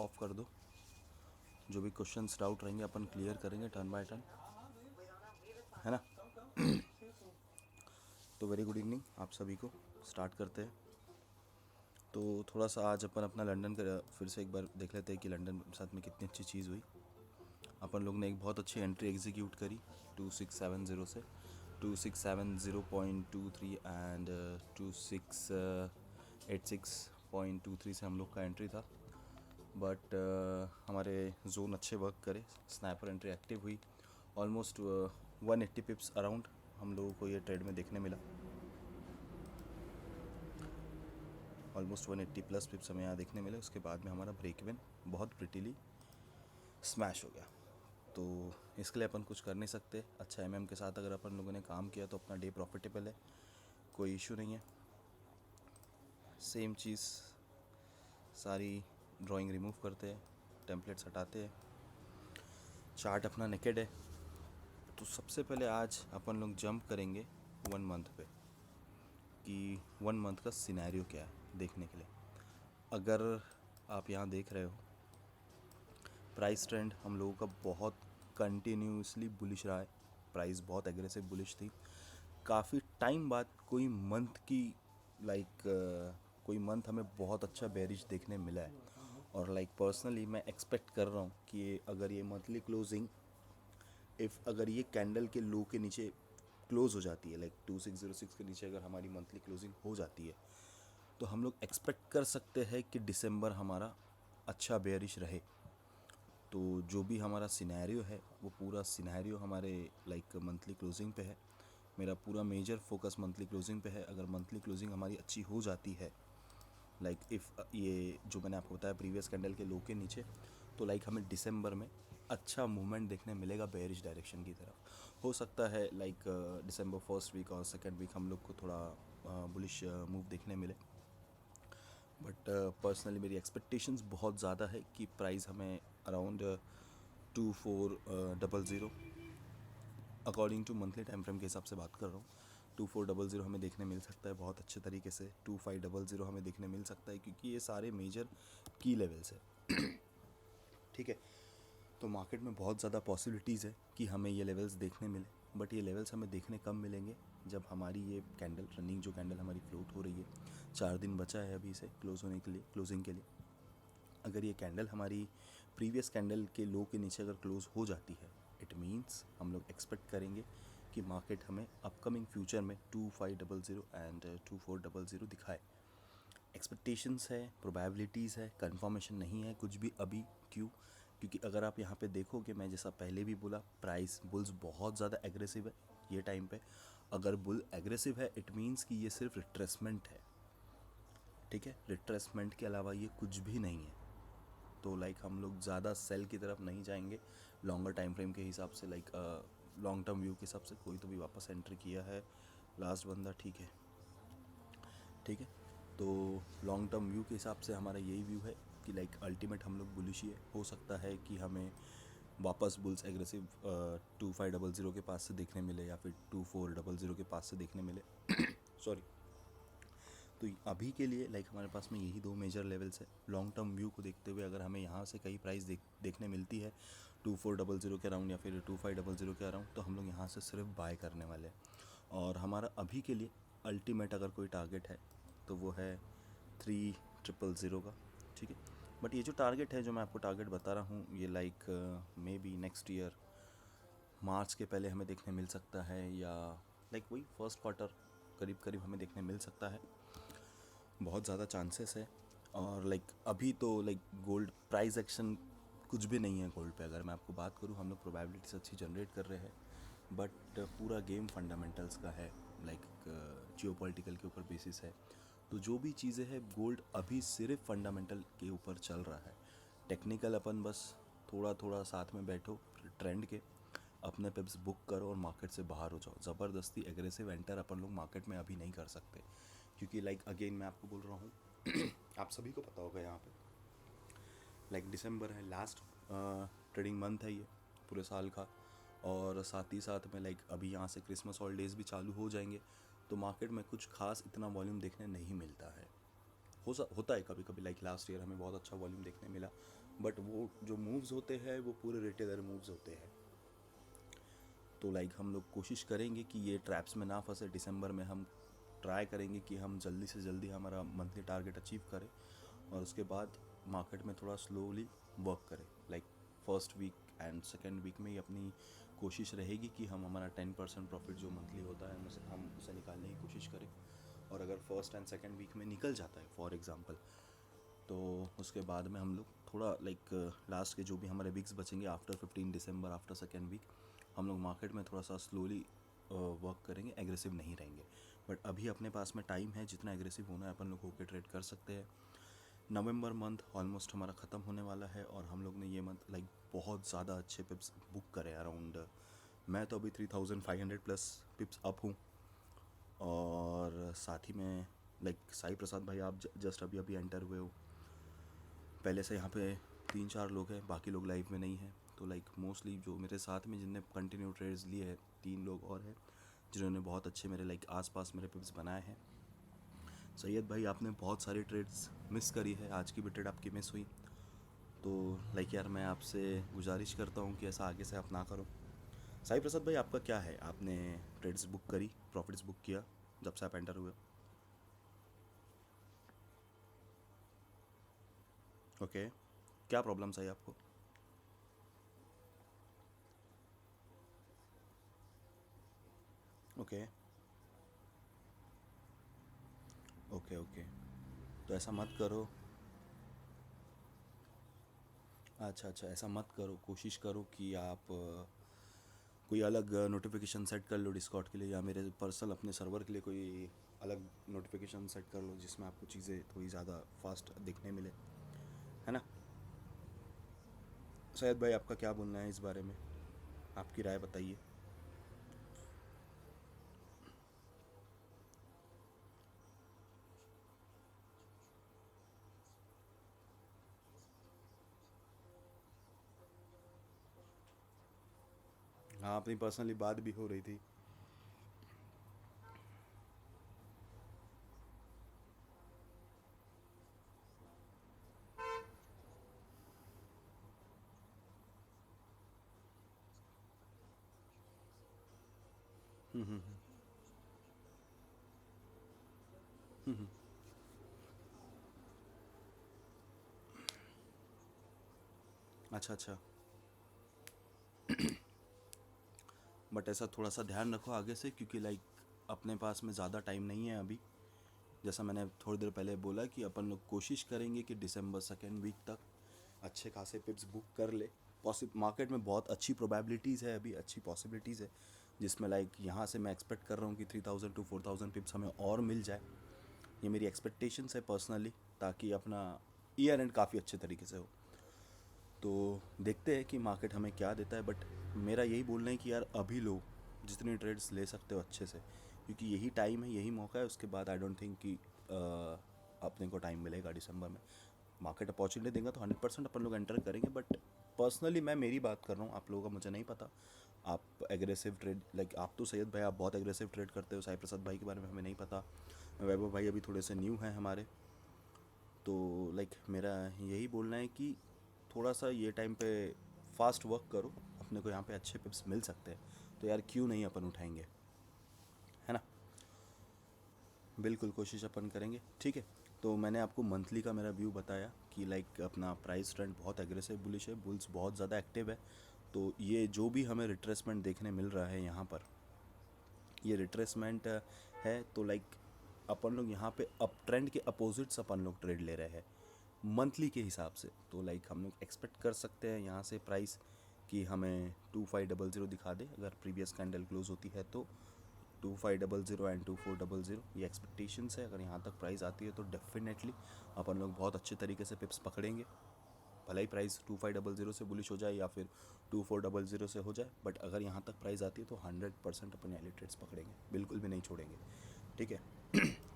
Of कर दो। जो भी क्वेश्चंस डाउट रहेंगे अपन क्लियर करेंगे टर्न बाय टर्न, है ना। तो वेरी गुड इवनिंग आप सभी को। स्टार्ट करते हैं। तो थोड़ा सा आज अपन अपना लंदन का फिर से एक बार देख लेते हैं कि लंदन साथ में कितनी अच्छी चीज़ हुई। अपन लोग ने एक बहुत अच्छी एंट्री एग्जीक्यूट करी 2670 से 2670.23 एंड 2686.23 से हम लोग का एंट्री था। बट हमारे जोन अच्छे वर्क करे, स्नैपर एंट्री एक्टिव हुई। ऑलमोस्ट 180 पिप्स अराउंड हम लोगों को ये ट्रेड में देखने मिला। ऑलमोस्ट 180 प्लस पिप्स हमें यहाँ देखने मिले। उसके बाद में हमारा ब्रेक इवन बहुत प्रिटीली स्मैश हो गया। तो इसके लिए अपन कुछ कर नहीं सकते। अच्छा एमएम के साथ अगर अपन लोगों ने काम किया तो अपना डे प्रॉफिटेबल है, कोई इशू नहीं है। सेम चीज़, सारी ड्राइंग रिमूव करते हैं, टेम्पलेट्स हटाते हैं, चार्ट अपना नेकेड है। तो सबसे पहले आज अपन लोग जंप करेंगे 1 मंथ पे कि 1 मंथ का सिनेरियो क्या है देखने के लिए। अगर आप यहाँ देख रहे हो प्राइस ट्रेंड हम लोगों का बहुत कंटिन्यूसली बुलिश रहा है। प्राइस बहुत एग्रेसिव बुलिश थी। काफ़ी टाइम बाद कोई मंथ हमें बहुत अच्छा बेरिश देखने मिला है। और पर्सनली मैं एक्सपेक्ट कर रहा हूँ कि अगर ये मंथली क्लोजिंग अगर ये कैंडल के लो के नीचे क्लोज हो जाती है, 2606 के नीचे अगर हमारी मंथली क्लोजिंग हो जाती है, तो हम लोग एक्सपेक्ट कर सकते हैं कि दिसंबर हमारा अच्छा बेयरिश रहे। तो जो भी हमारा सिनेरियो है वो पूरा सिनेरियो हमारे मंथली क्लोजिंग पे है। मेरा पूरा मेजर फोकस मंथली क्लोजिंग पे है। अगर मंथली क्लोजिंग हमारी अच्छी हो जाती है, ये जो मैंने आपको बताया प्रीवियस कैंडल के लो के नीचे, तो हमें दिसंबर में अच्छा मूवमेंट देखने मिलेगा बेयरिश डायरेक्शन की तरफ। हो सकता है दिसंबर फर्स्ट वीक और सेकेंड वीक हम लोग को थोड़ा बुलिश मूव देखने मिले। बट पर्सनली मेरी एक्सपेक्टेशंस बहुत ज़्यादा है कि प्राइस हमें around 2400 according to monthly time frame के हिसाब से बात कर रहा हूँ, 2400 हमें देखने मिल सकता है बहुत अच्छे तरीके से। 2500 हमें देखने मिल सकता है क्योंकि ये सारे मेजर की लेवल्स है। ठीक है, तो मार्केट में बहुत ज़्यादा पॉसिबिलिटीज़ है कि हमें ये लेवल्स देखने मिले। बट ये लेवल्स हमें देखने कब मिलेंगे, जब हमारी ये कैंडल रनिंग जो कैंडल हमारी फ्लोट हो रही है, 4 दिन बचा है अभी से क्लोज होने के लिए, क्लोजिंग के लिए। अगर ये कैंडल हमारी प्रीवियस कैंडल के लो के नीचे अगर क्लोज हो जाती है, इट मीन्स हम लोग एक्सपेक्ट करेंगे कि मार्केट हमें अपकमिंग फ्यूचर में 2500 एंड 2400 दिखाए। एक्सपेक्टेशंस है, प्रोबेबिलिटीज़ है, कंफर्मेशन नहीं है कुछ भी अभी। क्यों? क्योंकि अगर आप यहाँ पे देखोगे, मैं जैसा पहले भी बोला, प्राइस बुल्स बहुत ज़्यादा एग्रेसिव है ये टाइम पे। अगर बुल एग्रेसिव है इट मीन्स कि ये सिर्फ रिट्रेसमेंट है। ठीक है, रिट्रेसमेंट के अलावा ये कुछ भी नहीं है। तो हम लोग ज़्यादा सेल की तरफ नहीं जाएंगे लॉन्गर टाइम फ्रेम के हिसाब से। लॉन्ग टर्म व्यू के हिसाब से कोई तो भी वापस एंट्री किया है लास्ट बंदा, ठीक है। ठीक है, तो लॉन्ग टर्म व्यू के हिसाब से हमारा यही व्यू है कि अल्टीमेट हम लोग बुलिश ही है। हो सकता है कि हमें वापस बुल्स एग्रेसिव 2500 के पास से देखने मिले या फिर 2400 के पास से देखने मिले। सॉरी। तो अभी के लिए हमारे पास में यही 2 मेजर लेवल्स है। लॉन्ग टर्म व्यू को देखते हुए अगर हमें यहाँ से कई प्राइस देखने मिलती है 2400 के अराउंड या फिर 2500 के अराउंड, तो हम लोग यहाँ से सिर्फ बाय करने वाले हैं। और हमारा अभी के लिए अल्टीमेट अगर कोई टारगेट है तो वो है 3000 का। ठीक है, बट ये जो टारगेट है, जो मैं आपको टारगेट बता रहा हूँ, ये may be next year March के पहले हमें देखने मिल सकता है, या वही फर्स्ट क्वार्टर करीब करीब हमें देखने मिल सकता है। बहुत ज़्यादा चांसेस है। और अभी तो गोल्ड प्राइस एक्शन कुछ भी नहीं है गोल्ड पे। अगर मैं आपको बात करूँ, हम लोग प्रोबेबिलिटीज अच्छी जनरेट कर रहे हैं, बट पूरा गेम फंडामेंटल्स का है, जियोपॉलिटिकल के ऊपर बेसिस है। तो जो भी चीज़ें हैं, गोल्ड अभी सिर्फ फंडामेंटल के ऊपर चल रहा है। टेक्निकल अपन बस थोड़ा थोड़ा साथ में बैठो ट्रेंड के, अपने पिप्स बुक करो और मार्केट से बाहर हो जाओ। ज़बरदस्ती एग्रेसिव एंटर अपन लोग मार्केट में अभी नहीं कर सकते, क्योंकि अगेन मैं आपको बोल रहा हूँ, आप सभी को पता होगा यहाँ पे दिसंबर है, लास्ट ट्रेडिंग मंथ है ये पूरे साल का। और साथ ही साथ में अभी यहाँ से क्रिसमस हॉलीडेज़ भी चालू हो जाएंगे, तो मार्केट में कुछ खास इतना वॉल्यूम देखने नहीं मिलता है। होता है कभी कभी, लास्ट ईयर हमें बहुत अच्छा वॉल्यूम देखने मिला, बट वो जो मूव्स होते हैं वो पूरे रिटेलर मूव्स होते हैं। तो लाइक हम लोग कोशिश करेंगे कि ये ट्रैप्स में ना फंसे। दिसंबर में हम ट्राई करेंगे कि हम जल्दी से जल्दी हमारा मंथली टारगेट अचीव करें, और उसके बाद मार्केट में थोड़ा स्लोली वर्क करें। Like first week and second week में ही अपनी कोशिश रहेगी कि हम हमारा 10% प्रॉफिट जो मंथली होता है हम उसे निकालने की कोशिश करें। और अगर फर्स्ट एंड सेकेंड वीक में निकल जाता है फॉर एग्ज़ाम्पल, तो उसके बाद में हम लोग थोड़ा लाइक लास्ट के जो भी हमारे वीक्स बचेंगे आफ्टर 15 दिसंबर, आफ्टर सेकेंड वीक, हम लोग मार्केट में थोड़ा सा स्लोली वर्क करेंगे, एग्रेसिव नहीं रहेंगे। बट अभी अपने पास में टाइम है, जितना एग्रेसिव होना है अपन लोग होके ट्रेड कर सकते हैं। नवंबर मंथ ऑलमोस्ट हमारा ख़त्म होने वाला है, और हम लोग ने ये मंथ लाइक बहुत ज़्यादा अच्छे पिप्स बुक करे अराउंड। मैं तो अभी 3500 प्लस पिप्स अप हूँ। और साथ ही में लाइक साई प्रसाद भाई, आप जस्ट अभी अभी एंटर हुए हो। पहले से यहाँ पे 3-4 लोग हैं, बाकी लोग लाइव में नहीं हैं। तो लाइक मोस्टली जो मेरे साथ में जिनने कंटिन्यू ट्रेड्स लिए हैं, 3 लोग और हैं जिन्होंने बहुत अच्छे मेरे लाइक आसपास मेरे पिप्स बनाए हैं। सैयद भाई, आपने बहुत सारी ट्रेड्स मिस करी है, आज की भी ट्रेड आपकी मिस हुई। तो लाइक यार, मैं आपसे गुजारिश करता हूँ कि ऐसा आगे से आप ना करो। साई प्रसाद भाई, आपका क्या है? आपने ट्रेड्स बुक करी, प्रॉफिट्स बुक किया जब से आप एंटर हुए? ओके, क्या प्रॉब्लम्स आई आपको? Okay okay okay. तो ऐसा मत करो। अच्छा अच्छा, ऐसा मत करो। कोशिश करो कि आप कोई अलग नोटिफिकेशन सेट कर लो डिस्कॉर्ड के लिए, या मेरे पर्सनल अपने सर्वर के लिए कोई अलग नोटिफिकेशन सेट कर लो जिसमें आपको चीज़ें थोड़ी ज़्यादा फास्ट दिखने मिले, है ना? सैयद भाई, आपका क्या बोलना है इस बारे में? आपकी राय बताइए। हाँ, अपनी पर्सनली बात भी हो रही थी। अच्छा अच्छा। बट ऐसा थोड़ा सा ध्यान रखो आगे से, क्योंकि लाइक अपने पास में ज़्यादा टाइम नहीं है अभी। जैसा मैंने थोड़ी देर पहले बोला कि अपन लोग कोशिश करेंगे कि दिसंबर सेकेंड वीक तक अच्छे खासे पिप्स बुक कर ले। मार्केट में बहुत अच्छी प्रोबेबिलिटीज़ है, अभी अच्छी पॉसिबिलिटीज़ है, जिसमें लाइक यहाँ से मैं एक्सपेक्ट कर रहा हूँ कि 3000 to 4000 पिप्स हमें और मिल जाए। ये मेरी एक्सपेक्टेशंस है पर्सनली, ताकि अपना ईयर एंड काफ़ी अच्छे तरीके से हो। तो देखते हैं कि मार्केट हमें क्या देता है। बट मेरा यही बोलना है कि यार अभी लो, जितने ट्रेड्स ले सकते हो अच्छे से, क्योंकि यही टाइम है, यही मौका है। उसके बाद आई डोंट थिंक कि अपने को टाइम मिलेगा दिसंबर में। मार्केट अपॉर्चुनिटी देगा तो 100% अपन लोग एंटर करेंगे। बट पर्सनली मैं मेरी बात कर रहा हूँ, आप लोगों का मुझे नहीं पता। आप एग्रेसिव ट्रेड लाइक आप तो सैयद भाई, आप बहुत एग्रेसिव ट्रेड करते हो। साई प्रसाद भाई के बारे में हमें नहीं पता। वैभव भाई अभी थोड़े से न्यू हैं हमारे। तो लाइक मेरा यही बोलना है कि थोड़ा सा ये टाइम पे फास्ट वर्क करो, अपने को यहाँ पे अच्छे पिप्स मिल सकते हैं। तो यार क्यों नहीं अपन उठाएंगे, है ना? बिल्कुल कोशिश अपन करेंगे, ठीक है। तो मैंने आपको मंथली का मेरा व्यू बताया कि लाइक अपना प्राइस ट्रेंड बहुत एग्रेसिव बुलिश है, बुल्स बहुत ज़्यादा एक्टिव है। तो ये जो भी हमें रिट्रेसमेंट देखने मिल रहा है यहाँ पर, ये रिट्रेसमेंट है। तो लाइक अपन लोग यहाँ पे अप ट्रेंड के अपोजिट्स अपन लोग ट्रेड ले रहे हैं मंथली के हिसाब से। तो लाइक हम लोग एक्सपेक्ट कर सकते हैं यहाँ से प्राइस कि हमें 2500 दिखा दे, अगर प्रीवियस कैंडल क्लोज होती है तो 2500 एंड 2400, ये एक्सपेक्टेशंस है। अगर यहाँ तक प्राइस आती है तो डेफिनेटली अपन लोग बहुत अच्छे तरीके से पिप्स पकड़ेंगे। भले ही प्राइस 2500 से बुलिश हो जाए या फिर 2400 से हो जाए, बट अगर यहाँ तक प्राइस आती है तो 100% अपन एली ट्रेड्स पकड़ेंगे, बिल्कुल भी नहीं छोड़ेंगे, ठीक है।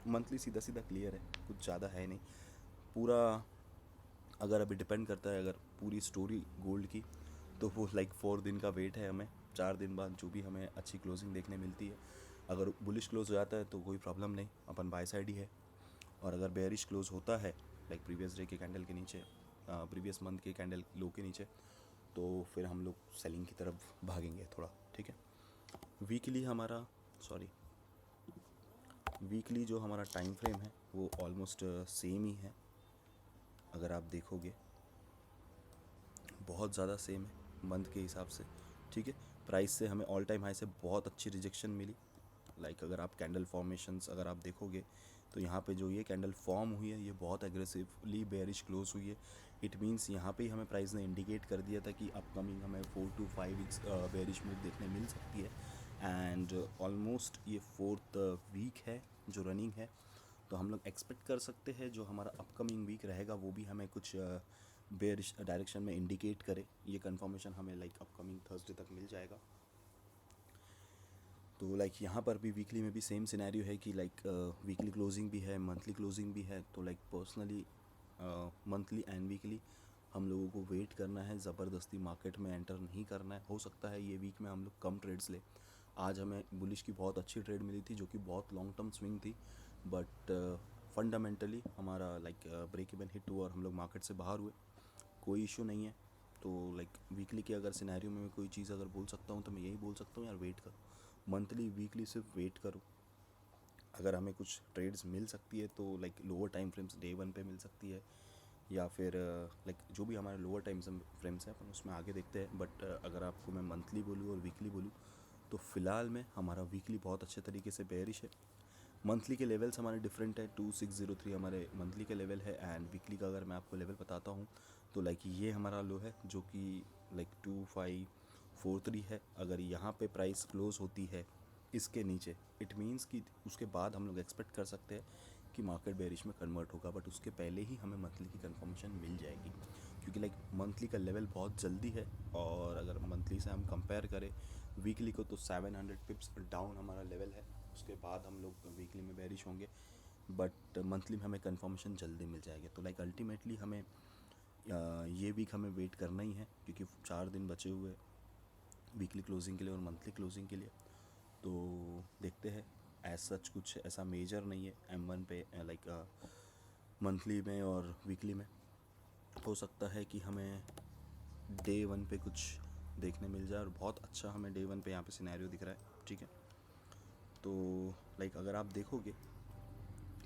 मंथली सीधा सीधा क्लियर है, कुछ ज़्यादा है नहीं पूरा। अगर अभी डिपेंड करता है, अगर पूरी स्टोरी गोल्ड की, तो वो लाइक 4 दिन का वेट है हमें। 4 दिन बाद जो भी हमें अच्छी क्लोजिंग देखने मिलती है, अगर बुलिश क्लोज हो जाता है तो कोई प्रॉब्लम नहीं, अपन बाय साइड ही है। और अगर बेयरिश क्लोज होता है लाइक प्रीवियस डे के कैंडल के नीचे, प्रीवियस मंथ के कैंडल लो के नीचे, तो फिर हम लोग सेलिंग की तरफ भागेंगे थोड़ा, ठीक है। वीकली हमारा वीकली जो हमारा टाइम फ्रेम है वो ऑलमोस्ट सेम ही है। अगर आप देखोगे बहुत ज़्यादा सेम है मंथ के हिसाब से, ठीक है। प्राइस से हमें ऑल टाइम हाई से बहुत अच्छी रिजेक्शन मिली। अगर आप कैंडल फॉर्मेशंस अगर आप देखोगे तो यहाँ पे जो ये कैंडल फॉर्म हुई है ये बहुत एग्रेसिवली बेयरिश क्लोज हुई है। इट मीन्स यहाँ पे ही हमें प्राइस ने इंडिकेट कर दिया था कि अपकमिंग हमें 4 to 5 वीक्स बेयरिश मूव देखने मिल सकती है। एंड ऑलमोस्ट ये 4th वीक है जो रनिंग है, तो हम लोग एक्सपेक्ट कर सकते हैं जो हमारा अपकमिंग वीक रहेगा वो भी हमें कुछ बेयरिश डायरेक्शन में इंडिकेट करे। ये कंफर्मेशन हमें अपकमिंग थर्सडे तक मिल जाएगा। तो यहाँ पर भी वीकली में भी सेम सिनेरियो है कि वीकली क्लोजिंग भी है, मंथली क्लोजिंग भी है। तो पर्सनली मंथली एंड वीकली हम लोगों को वेट करना है, ज़बरदस्ती मार्केट में एंटर नहीं करना है। हो सकता है ये वीक में हम लोग कम ट्रेड्स ले। आज हमें बुलिश की बहुत अच्छी ट्रेड मिली थी जो कि बहुत लॉन्ग टर्म स्विंग थी, बट फंडामेंटली हमारा ब्रेक इवन हिट हुआ और हम लोग मार्केट से बाहर हुए। कोई इशू नहीं है। तो वीकली के अगर सिनेरियो में मैं कोई चीज़ अगर बोल सकता हूँ तो मैं यही बोल सकता हूँ यार, वेट करो। मंथली वीकली सिर्फ वेट करो। अगर हमें कुछ ट्रेड्स मिल सकती है तो लोअर टाइम फ्रेम्स डे 1 पे मिल सकती है, या फिर जो भी हमारे लोअर टाइम फ्रेम्स हैं अपन उसमें आगे देखते हैं। बट अगर आपको मैं मंथली बोलूँ और वीकली बोलूँ तो फ़िलहाल में हमारा वीकली बहुत अच्छे तरीके से बेयरिश है। मंथली के लेवल्स हमारे डिफरेंट है, 2603 हमारे मंथली का लेवल है। एंड वीकली का अगर मैं आपको लेवल बताता हूँ तो ये हमारा लो है जो कि 2543 है। अगर यहाँ पे प्राइस क्लोज होती है इसके नीचे, इट मीन्स कि उसके बाद हम लोग एक्सपेक्ट कर सकते हैं कि मार्केट बेरिश में कन्वर्ट होगा। बट उसके पहले ही हमें मंथली की कंफर्मेशन मिल जाएगी, क्योंकि मंथली का लेवल बहुत जल्दी है। और अगर मंथली से हम कंपेयर करें वीकली को तो 700 पिप्स डाउन हमारा लेवल है। उसके बाद हम लोग वीकली में बेरिश होंगे, बट मंथली में हमें कंफर्मेशन जल्दी मिल जाएगी। तो अल्टीमेटली हमें ये वीक हमें वेट करना ही है, क्योंकि 4 दिन बचे हुए वीकली क्लोजिंग के लिए और मंथली क्लोजिंग के लिए। तो देखते हैं। एज सच कुछ ऐसा मेजर नहीं है M1 पे मंथली में और वीकली में। हो सकता है कि हमें डे 1 पे कुछ देखने मिल जाए, और बहुत अच्छा हमें डे 1 पे यहाँ पे सिनेरियो दिख रहा है, ठीक है। तो अगर आप देखोगे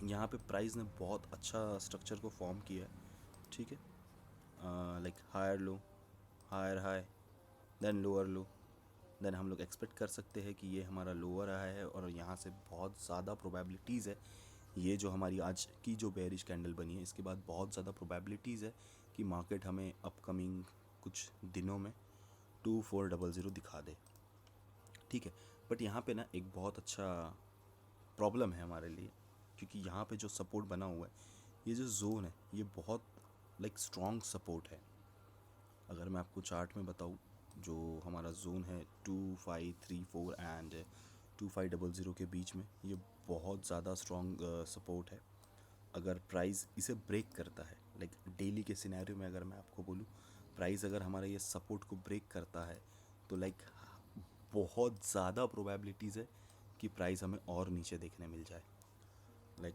यहाँ पे प्राइस ने बहुत अच्छा स्ट्रक्चर को फॉर्म किया है, ठीक है। Higher low, higher high, then lower low, then हम लोग एक्सपेक्ट कर सकते हैं कि ये हमारा लोअर आया है और यहाँ से बहुत ज़्यादा प्रोबेबिलिटीज़ है, ये जो हमारी आज की जो बेयरिश कैंडल बनी है इसके बाद बहुत ज़्यादा प्रोबेबिलिटीज़ है कि मार्केट हमें अपकमिंग कुछ दिनों में 2400 दिखा दे, ठीक है। बट यहाँ पे ना एक बहुत अच्छा प्रॉब्लम है हमारे लिए, क्योंकि यहाँ पे जो सपोर्ट बना हुआ है, ये जो जोन है ये बहुत स्ट्रॉन्ग सपोर्ट है। अगर मैं आपको चार्ट में बताऊँ, जो हमारा जोन है 2534 एंड 2500 के बीच में, ये बहुत ज़्यादा स्ट्रॉन्ग सपोर्ट है। अगर प्राइस इसे ब्रेक करता है, डेली के सिनेरियो में अगर मैं आपको बोलूँ, प्राइस अगर हमारा ये सपोर्ट को ब्रेक करता है तो बहुत ज़्यादा प्रोबेबिलिटीज़ है कि प्राइस हमें और नीचे देखने मिल जाए।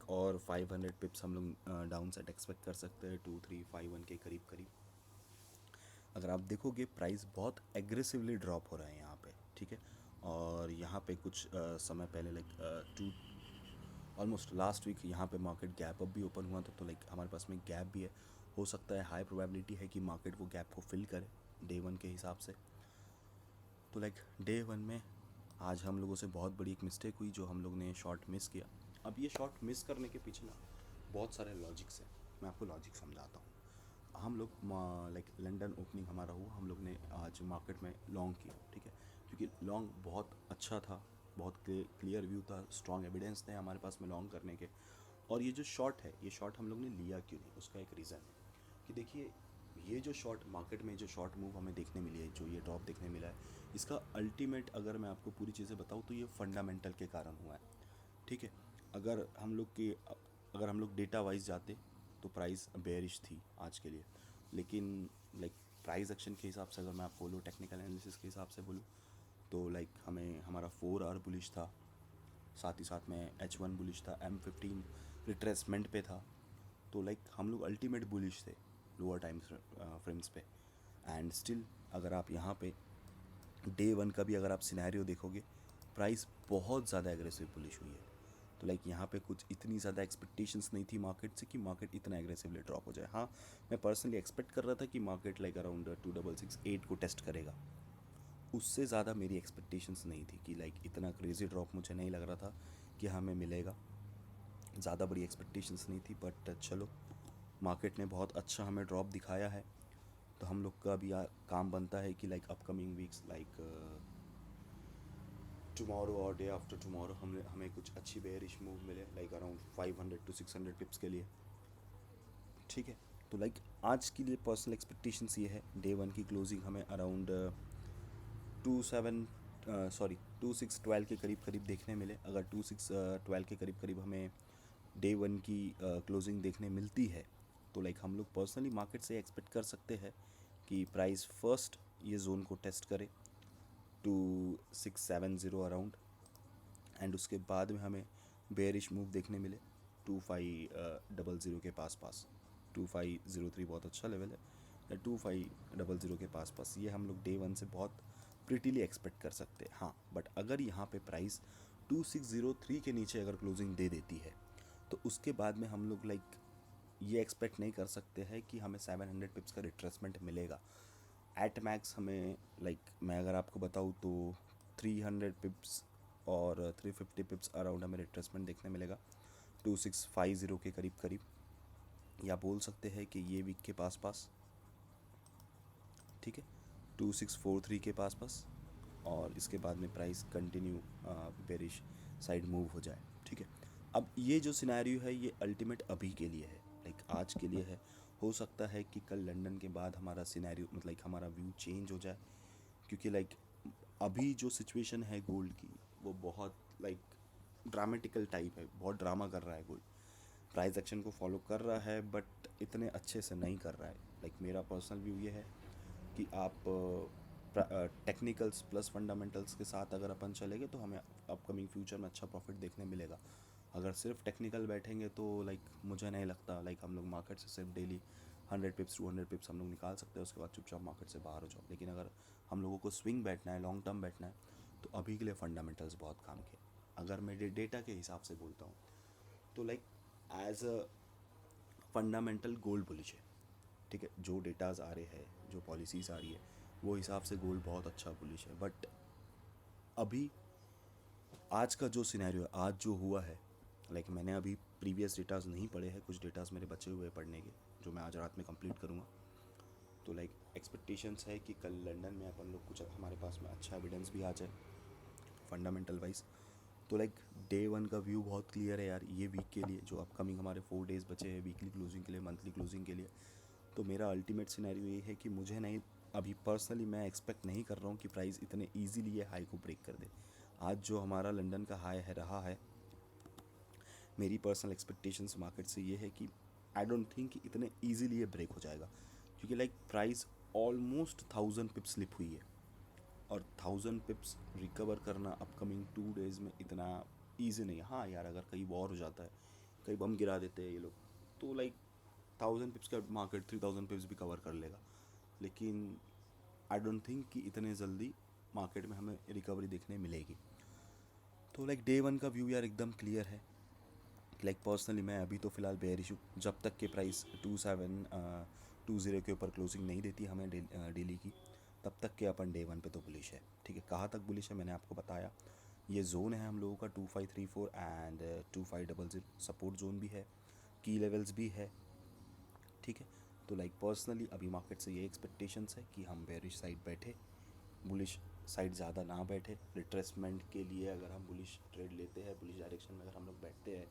और 500 पिप्स हम लोग डाउन साइड एक्सपेक्ट कर सकते हैं 2351 के करीब करीब। अगर आप देखोगे प्राइस बहुत एग्रेसिवली ड्रॉप हो रहा है यहाँ पे, ठीक है। और यहाँ पे कुछ समय पहले टू ऑलमोस्ट लास्ट वीक यहाँ पे मार्केट गैप अप भी ओपन हुआ था, तो हमारे पास में गैप भी है। हो सकता है, हाई प्रोबेबिलिटी है कि मार्केट वो गैप को फिल करे डे 1 के हिसाब से। तो डे 1 में आज हम लोगों से बहुत बड़ी एक मिस्टेक हुई, जो हम लोग ने शॉर्ट मिस किया। अब ये शॉर्ट मिस करने के पीछे ना बहुत सारे लॉजिक्स हैं, मैं आपको लॉजिक समझाता हूँ। हम लोग लंदन ओपनिंग हमारा हुआ, हम लोग ने आज मार्केट में लॉन्ग किया, ठीक है। क्योंकि लॉन्ग बहुत अच्छा था, बहुत क्लियर व्यू था, स्ट्रॉन्ग एविडेंस थे हमारे पास में लॉन्ग करने के। और ये जो शॉर्ट है, ये शॉर्ट हम लोग ने लिया क्यों नहीं, उसका एक रीज़न है कि देखिए, ये जो शॉर्ट मार्केट में जो शॉर्ट मूव हमें देखने मिली है, जो ये ड्रॉप देखने मिला है, इसका अल्टीमेट अगर मैं आपको पूरी चीज़ें बताऊँ तो ये फंडामेंटल के कारण हुआ है, ठीक है। अगर हम लोग डेटा वाइज जाते तो प्राइस बेयरिश थी आज के लिए, लेकिन प्राइस एक्शन के हिसाब से अगर मैं आपको बोलूँ, टेक्निकल एनालिसिस के हिसाब से बोलूँ तो हमें हमारा 4 आवर बुलिश था, साथ ही साथ में H1 बुलिश था, M15 रिट्रेसमेंट पे था। तो हम लोग अल्टीमेट बुलिश थे, लोअर टाइम फ्रेम्स पे। एंड स्टिल अगर आप यहाँ पे डे वन का भी अगर आप सिनेरियो देखोगे, प्राइस बहुत ज़्यादा एग्रेसिव बुलिश हुई है। तो लाइक यहाँ पे कुछ इतनी ज़्यादा एक्सपेक्टेशंस नहीं थी मार्केट से कि मार्केट इतना एग्रेसिवली ड्रॉप हो जाए। हाँ, मैं पर्सनली एक्सपेक्ट कर रहा था कि मार्केट लाइक अराउंड 2668 को टेस्ट करेगा। उससे ज़्यादा मेरी एक्सपेक्टेशंस नहीं थी कि लाइक इतना क्रेज़ी ड्रॉप मुझे नहीं लग रहा था कि हमें मिलेगा। ज़्यादा बड़ी एक्सपेक्टेशंस नहीं थी, बट चलो मार्केट ने बहुत अच्छा हमें ड्रॉप दिखाया है। तो हम लोग का भी काम बनता है कि like upcoming weeks like tomorrow और डे आफ्टर टुमारो हमें कुछ अच्छी बेयरिश मूव मिले लाइक अराउंड 500 टू 600 पिप्स के लिए। ठीक है, तो लाइक आज के लिए पर्सनल एक्सपेक्टेशंस ये है, डे वन की क्लोजिंग हमें अराउंड 2612 के करीब करीब देखने मिले। अगर 2612 के करीब करीब हमें डे वन की क्लोजिंग देखने मिलती है तो लाइक हम लोग पर्सनली मार्केट से एक्सपेक्ट कर सकते हैं कि प्राइस फर्स्ट ये जोन को टेस्ट करे 2670 अराउंड, एंड उसके बाद में हमें बेयरिश मूव देखने मिले 2500 के पास पास। 2503 बहुत अच्छा लेवल है, या 2500 के पास पास ये हम लोग डे वन से बहुत प्रिटीली एक्सपेक्ट कर सकते हैं। हाँ, बट अगर यहाँ पे प्राइस 2603 के नीचे अगर क्लोजिंग दे देती है तो उसके बाद में हम लोग लाइक ये एक्सपेक्ट नहीं कर सकते हैं कि हमें 700 पिप्स का रिट्रेसमेंट मिलेगा। एट मैक्स हमें लाइक मैं अगर आपको बताऊँ तो 300 पिप्स और 350 पिप्स अराउंड हमें रिट्रेसमेंट देखने मिलेगा 2650 के करीब करीब, या बोल सकते हैं कि ये वीक के पास पास। ठीक है, 2643 के पास पास, और इसके बाद में price continue bearish side move हो जाए। ठीक है, अब ये जो सिनेरियो है ये अल्टीमेट अभी के लिए है, लाइक आज के लिए है। हो सकता है कि कल लंदन के बाद हमारा सिनेरियो मतलब लाइक हमारा व्यू चेंज हो जाए, क्योंकि लाइक अभी जो सिचुएशन है गोल्ड की वो बहुत लाइक ड्रामेटिकल टाइप है, बहुत ड्रामा कर रहा है गोल्ड। प्राइस एक्शन को फॉलो कर रहा है बट इतने अच्छे से नहीं कर रहा है। लाइक मेरा पर्सनल व्यू ये है कि आप टेक्निकल्स प्लस फंडामेंटल्स के साथ अगर अपन चलेंगे तो हमें अपकमिंग फ्यूचर में अच्छा प्रॉफिट देखने मिलेगा। अगर सिर्फ टेक्निकल बैठेंगे तो लाइक मुझे नहीं लगता लाइक हम लोग मार्केट से सिर्फ डेली 100 पिप्स 200 पिप्स हम लोग निकाल सकते हैं, उसके बाद चुपचाप मार्केट से बाहर हो जाओ। लेकिन अगर हम लोगों को स्विंग बैठना है, लॉन्ग टर्म बैठना है, तो अभी के लिए फंडामेंटल्स बहुत काम के। अगर मैं डेटा के हिसाब से बोलता हूँ तो like as a fundamental gold bullish है। ठीक है, जो डेटाज आ रहे हैं, जो पॉलिसीज़ आ रही है, वो हिसाब से गोल्ड बहुत अच्छा बुलिश है। बट अभी आज का जो सिनेरियो आज जो हुआ है, लाइक मैंने अभी प्रीवियस डेटाज नहीं पढ़े हैं, कुछ डेटाज मेरे बचे हुए हैं पढ़ने के, जो मैं आज रात में कंप्लीट करूँगा। तो लाइक एक्सपेक्टेशंस है कि कल लंदन में अपन लोग कुछ हमारे पास में अच्छा एविडेंस भी आ जाए फंडामेंटल वाइज। तो लाइक डे वन का व्यू बहुत क्लियर है यार, ये वीक के लिए जो अपकमिंग हमारे 4 डेज़ बचे हैं वीकली क्लोजिंग के लिए, मंथली क्लोजिंग के लिए। तो मेरा अल्टीमेट सिनेरियो ये है कि मुझे नहीं, अभी पर्सनली मैं एक्सपेक्ट नहीं कर रहा हूँ कि प्राइस इतने ईजीली ये हाई को ब्रेक कर दे। आज जो हमारा लंदन का हाई है रहा है, मेरी पर्सनल एक्सपेक्टेशंस मार्केट से ये है कि आई डोंट थिंक कि इतने ईजीली ये ब्रेक हो जाएगा, क्योंकि लाइक प्राइस ऑलमोस्ट 1000 पिप्स स्लिप हुई है, और 1000 पिप्स रिकवर करना अपकमिंग 2 डेज़ में इतना ईजी नहीं है। हाँ यार, अगर कहीं वॉर हो जाता है, कहीं बम गिरा देते हैं ये लोग, तो लाइक 1000 पिप्स का मार्केट 3000 पिप्स भी कवर कर लेगा। लेकिन आई डोंट थिंक कि इतने जल्दी मार्केट में हमें रिकवरी देखने मिलेगी। तो लाइक डे वन का व्यू यार एकदम क्लियर है। लाइक पर्सनली मैं अभी तो फ़िलहाल बेयरिश हूँ, जब तक के प्राइस 2720 के ऊपर क्लोजिंग नहीं देती हमें डेली की, तब तक के अपन डे वन पे तो बुलिश है। ठीक है, कहाँ तक बुलिश है मैंने आपको बताया। ये जोन है हम लोगों का 2534 एंड 2500, सपोर्ट जोन भी है, की लेवल्स भी है। ठीक है, तो लाइक पर्सनली अभी मार्केट से ये एक्सपेक्टेशंस है कि हम बेरिश साइड बैठे, बुलिश साइड ज़्यादा ना बैठे। रिट्रेसमेंट के लिए अगर हम बुलिश ट्रेड लेते हैं, बुलिश डायरेक्शन में अगर हम लोग बैठते हैं,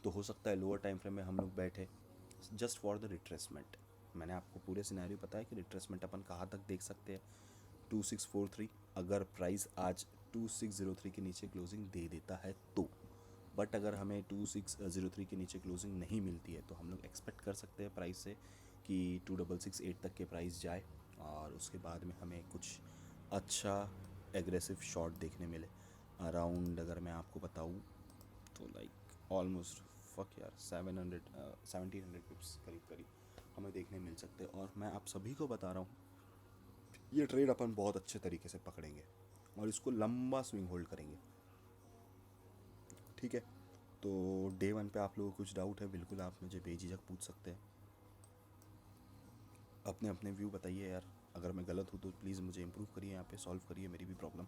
तो हो सकता है लोअर टाइम फ्रेम में हम लोग बैठे जस्ट फॉर द रिट्रेसमेंट। मैंने आपको पूरे सिनेरियो बताया कि रिट्रेसमेंट अपन कहाँ तक देख सकते हैं, 2643। अगर प्राइस आज 2603 के नीचे क्लोजिंग दे देता है तो, बट अगर हमें 2603 के नीचे क्लोजिंग नहीं मिलती है तो हम लोग एक्सपेक्ट कर सकते हैं प्राइस से कि 2668 तक के प्राइस जाए, और उसके बाद में हमें कुछ अच्छा एग्रेसिव शॉट देखने मिले अराउंड। अगर मैं आपको बताऊँ तो लाइक ऑलमोस्ट फक यार 1700 पिप्स करीब करीब हमें देखने मिल सकते हैं। और मैं आप सभी को बता रहा हूँ, ये ट्रेड अपन बहुत अच्छे तरीके से पकड़ेंगे और इसको लंबा स्विंग होल्ड करेंगे। ठीक है, तो डे वन पे आप लोगों को कुछ डाउट है, बिल्कुल आप मुझे बेझिझक पूछ सकते हैं। अपने अपने व्यू बताइए यार, अगर मैं गलत हूँ तो प्लीज़ मुझे इम्प्रूव करिए, यहाँ पे सॉल्व करिए मेरी भी प्रॉब्लम।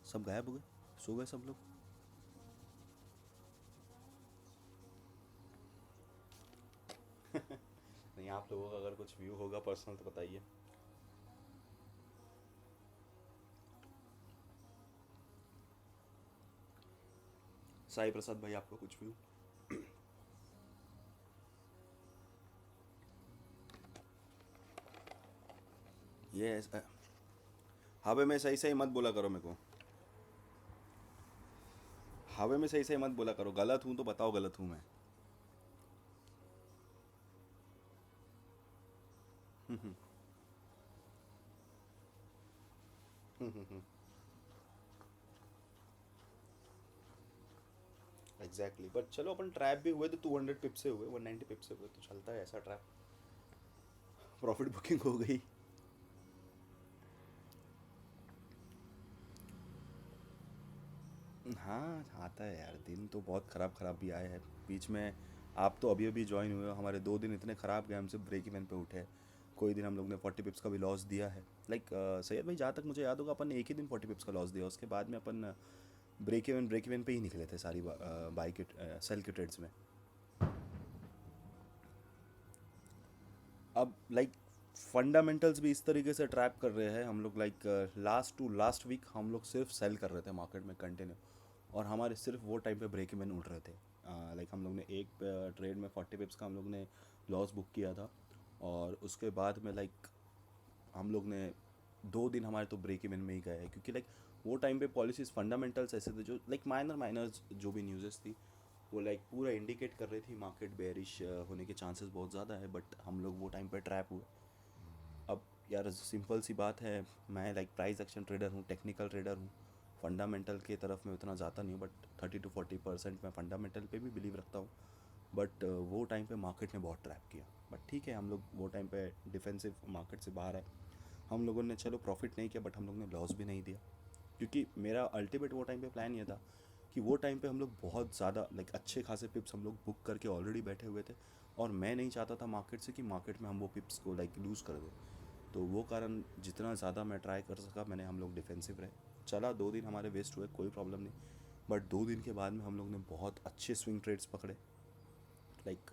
सब गायब हो गए, सो गए सब लोग। नहीं, आप लोगों का अगर कुछ व्यू होगा पर्सनल तो बताइए। साई प्रसाद भाई, आपका कुछ व्यू? ये हवे में सही सही मत बोला करो मेरे को, हवे में सही सही मत बोला करो, गलत हूँ तो बताओ गलत हूँ मैं। एग्जैक्टली, बट चलो अपन ट्रैप भी हुए तो 200 पिप से हुए, 190 पिप से हुए, तो चलता है ऐसा ट्रैप। प्रॉफिट बुकिंग हो गई। हाँ आता है यार, दिन तो बहुत ख़राब ख़राब भी आए हैं बीच में। आप तो अभी अभी ज्वाइन हुए हो, हमारे 2 दिन इतने ख़राब गए, हमसे ब्रेक इवन पे उठे। कोई दिन हम लोग ने 40 पिप्स का भी लॉस दिया है। लाइक सैयद भाई, जहाँ तक मुझे याद होगा अपन ने एक ही दिन 40 पिप्स का लॉस दिया, उसके बाद में अपन ब्रेक इवन पे ही निकले थे सारी बाई के सेल के ट्रेड्स में। अब लाइक फंडामेंटल्स भी इस तरीके से ट्रैप कर रहे हैं हम लोग। Like last to last week हम लोग सिर्फ सेल कर रहे थे मार्केट में कंटिन्यू, और हमारे सिर्फ वो टाइम पे ब्रेक इवन उठ रहे थे। लाइक हम लोग ने एक ट्रेड में 40 पिप्स का हम लोग ने लॉस बुक किया था, और उसके बाद में लाइक हम लोग ने 2 दिन हमारे तो ब्रेक इवन में ही गए हैं, क्योंकि लाइक वो टाइम पे पॉलिसीज फंडामेंटल्स ऐसे थे जो लाइक माइनर माइनर जो भी न्यूज़ेस थी वो लाइक पूरा इंडिकेट कर रही थी मार्केट बेयरिश होने के चांसेस बहुत ज़्यादा है, बट हम लोग वो टाइम पे ट्रैप हुए। अब यार सिंपल सी बात है, मैं लाइक प्राइस एक्शन ट्रेडर हूँ, टेक्निकल ट्रेडर हूँ, फंडामेंटल की तरफ मैं उतना जाता नहीं हूँ, बट 30 to 40% मैं फंडामेंटल पे भी बिलीव रखता हूँ। बट वो टाइम पे मार्केट ने बहुत ट्रैप किया। बट ठीक है, हम लोग वो टाइम पे डिफेंसिव मार्केट से बाहर आए। हम लोगों ने चलो प्रॉफिट नहीं किया, बट हम लोग ने लॉस भी नहीं दिया, क्योंकि मेरा अल्टीमेट वो टाइम पे प्लान ये था कि वो टाइम पे हम लोग बहुत ज़्यादा लाइक अच्छे खासे पिप्स हम लोग बुक करके ऑलरेडी बैठे हुए थे, और मैं नहीं चाहता था मार्केट से कि मार्केट में हम वो पिप्स को लाइक लूज़ कर दें। तो वो कारण जितना ज़्यादा मैं ट्राई कर सका, मैंने हम लोग डिफेंसिव रहे। चला 2 दिन हमारे वेस्ट हुए, कोई प्रॉब्लम नहीं, बट 2 दिन के बाद में हम लोग ने बहुत अच्छे स्विंग ट्रेड्स पकड़े। लाइक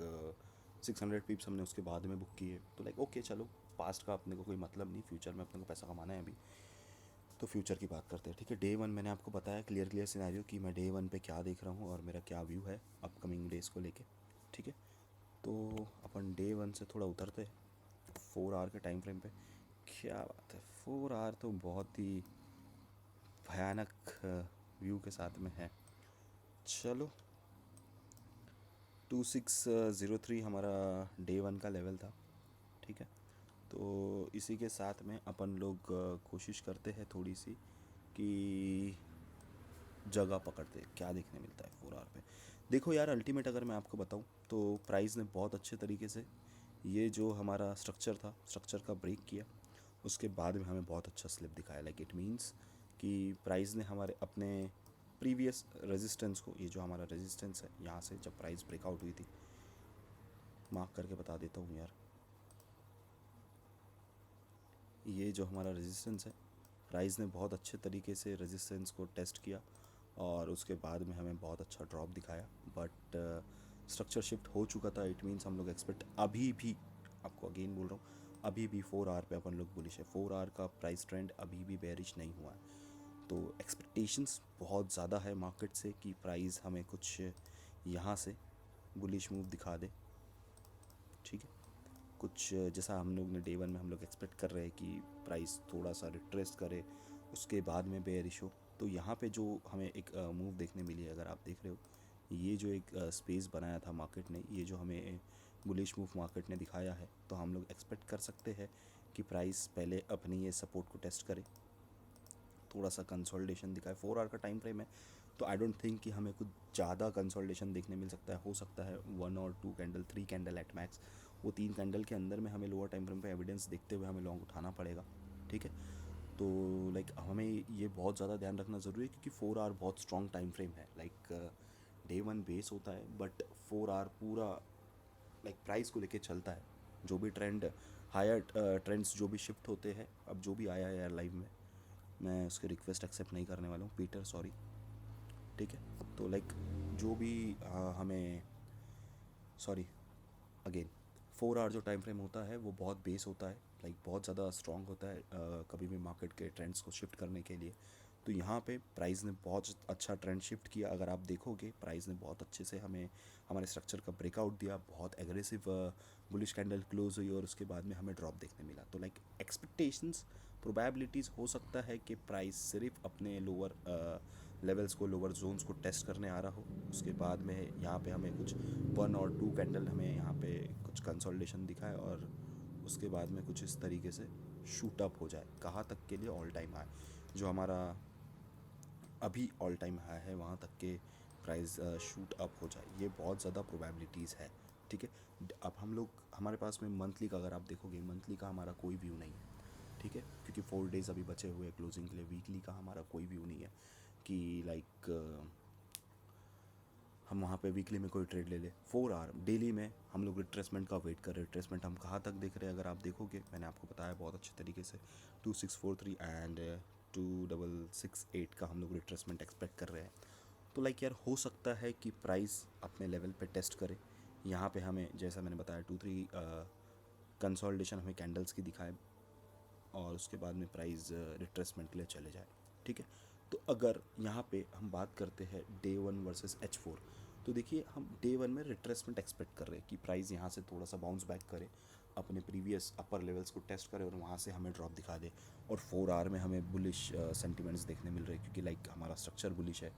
600 पिप्स हमने उसके बाद में बुक किए, तो लाइक ओके चलो, पास्ट का अपने को कोई मतलब नहीं, फ्यूचर में अपने को पैसा कमाना है अभी, तो फ्यूचर की बात करते हैं। ठीक है, डे वन मैंने आपको बताया क्लियर क्लियर सिनेरियो कि मैं डे वन पे क्या देख रहा हूँ और मेरा क्या व्यू है अपकमिंग डेज़ को लेके। ठीक है, तो अपन डे वन से थोड़ा उतरते हैं 4 आवर के टाइम फ्रेम पे। क्या बात है, 4 आवर तो बहुत ही भयानक व्यू के साथ में है। चलो, 2603 हमारा डे वन का लेवल था। ठीक है, तो इसी के साथ में अपन लोग कोशिश करते हैं थोड़ी सी कि जगह पकड़ते हैं, क्या देखने मिलता है 4 आवर पे। देखो यार, अल्टीमेट अगर मैं आपको बताऊं तो प्राइस ने बहुत अच्छे तरीके से ये जो हमारा स्ट्रक्चर था, स्ट्रक्चर का ब्रेक किया। उसके बाद में हमें बहुत अच्छा स्लिप दिखाया। लाइक इट मीन्स कि प्राइस ने हमारे अपने प्रीवियस रेजिस्टेंस को, ये जो हमारा रेजिस्टेंस है यहाँ से जब प्राइस ब्रेकआउट हुई थी, मार्क करके बता देता हूँ यार, ये जो हमारा रेजिस्टेंस है, प्राइस ने बहुत अच्छे तरीके से रेजिस्टेंस को टेस्ट किया, और उसके बाद में हमें बहुत अच्छा ड्रॉप दिखाया। बट स्ट्रक्चर शिफ्ट हो चुका था, इट मीन्स हम लोग एक्सपेक्ट अभी भी, आपको अगेन बोल रहा हूँ, अभी भी 4 आवर पे अपन लोग बुलिश है। 4 आवर का प्राइस ट्रेंड अभी भी बेरिश नहीं हुआ है, तो एक्सपेक्टेशंस बहुत ज़्यादा है मार्केट से कि प्राइस हमें कुछ यहाँ से बुलिश मूव दिखा दे। ठीक है, कुछ जैसा हम लोग ने डे वन में हम लोग एक्सपेक्ट कर रहे हैं कि प्राइस थोड़ा सा रिट्रेस करे, उसके बाद में बेयरिश हो। तो यहाँ पे जो हमें एक मूव देखने मिली है, अगर आप देख रहे हो, ये जो एक स्पेस बनाया था मार्केट ने, ये जो हमें बुलिश मूव मार्केट ने दिखाया है, तो हम लोग एक्सपेक्ट कर सकते हैं कि प्राइस पहले अपनी ये सपोर्ट को टेस्ट करे, थोड़ा सा कंसोलिडेशन दिखाए। 4 आवर का टाइम फ्रेम है, तो आई डोंट थिंक कि हमें कुछ ज़्यादा कंसोलिडेशन देखने मिल सकता है। हो सकता है 1 और 2 कैंडल, 3 कैंडल एट मैक्स, वो 3 कैंडल के अंदर में हमें लोअर टाइम फ्रेम पे एविडेंस देखते हुए हमें लॉन्ग उठाना पड़ेगा, ठीक है। तो लाइक हमें ये बहुत ज़्यादा ध्यान रखना ज़रूरी है, क्योंकि 4 आवर बहुत स्ट्रॉन्ग टाइम फ्रेम है। लाइक डे वन बेस होता है, बट 4 आवर पूरा लाइक प्राइस को लेके चलता है। जो भी ट्रेंड हायर ट्रेंड्स जो भी शिफ्ट होते हैं, अब जो भी आया है यार लाइव में, मैं उसकी रिक्वेस्ट एक्सेप्ट नहीं करने वाला हूँ, पीटर सॉरी, ठीक है। तो लाइक जो भी हमें सॉरी अगेन 4 आवर जो टाइम फ्रेम होता है वो बहुत बेस होता है, लाइक बहुत ज़्यादा स्ट्रॉन्ग होता है कभी भी मार्केट के ट्रेंड्स को शिफ्ट करने के लिए। तो यहाँ पे प्राइस ने बहुत अच्छा ट्रेंड शिफ्ट किया। अगर आप देखोगे प्राइस ने बहुत अच्छे से हमें हमारे स्ट्रक्चर का ब्रेकआउट दिया, बहुत एग्रेसिव बुलिश कैंडल क्लोज हुई और उसके बाद में हमें ड्रॉप देखने मिला। तो लाइक एक्सपेक्टेशंस, प्रोबेबिलिटीज़ हो सकता है कि प्राइस सिर्फ अपने लोअर लेवल्स को, लोअर जोन्स को टेस्ट करने आ रहा हो, उसके बाद में यहाँ पे हमें कुछ 1 और 2 कैंडल हमें यहाँ पे कुछ कंसोलिडेशन दिखाए और उसके बाद में कुछ इस तरीके से शूट अप हो जाए। कहाँ तक के लिए? ऑल टाइम हाई, जो हमारा अभी ऑल टाइम हाई है वहाँ तक के प्राइस शूट अप हो जाए, ये बहुत ज़्यादा प्रोबेबिलिटीज़ है, ठीक है। अब हम लोग, हमारे पास में मंथली का अगर आप देखोगे, मंथली का हमारा कोई व्यू नहीं है, ठीक है, क्योंकि 4 डेज़ अभी बचे हुए हैं क्लोजिंग के लिए। वीकली का हमारा कोई व्यू नहीं है कि लाइक हम वहाँ पे वीकली में कोई ट्रेड ले ले। 4 आवर डेली में हम लोग रिट्रेसमेंट का वेट कर रहे हैं। रिट्रेसमेंट हम कहाँ तक देख रहे हैं? अगर आप देखोगे, मैंने आपको बताया बहुत अच्छे तरीके से, 2643 एंड 2668 का हम लोग रिट्रेसमेंट एक्सपेक्ट कर रहे हैं। तो लाइक यार हो सकता है कि प्राइस अपने लेवल पे टेस्ट करे। यहाँ पे हमें, जैसा मैंने बताया, 2-3 कंसोलिडेशन हमें कैंडल्स की दिखाए और उसके बाद में प्राइस रिट्रेसमेंट के लिए चले जाए, ठीक है। तो अगर यहाँ पे हम बात करते हैं डे वन वर्सेस H4, तो देखिए हम डे वन में रिट्रेसमेंट एक्सपेक्ट कर रहे हैं कि प्राइस यहाँ से थोड़ा सा बाउंस बैक करे, अपने प्रीवियस अपर लेवल्स को टेस्ट करे और वहाँ से हमें ड्रॉप दिखा दे। और 4 आवर में हमें बुलिश सेंटिमेंट्स देखने मिल रहे हैं, क्योंकि लाइक हमारा स्ट्रक्चर बुलिश है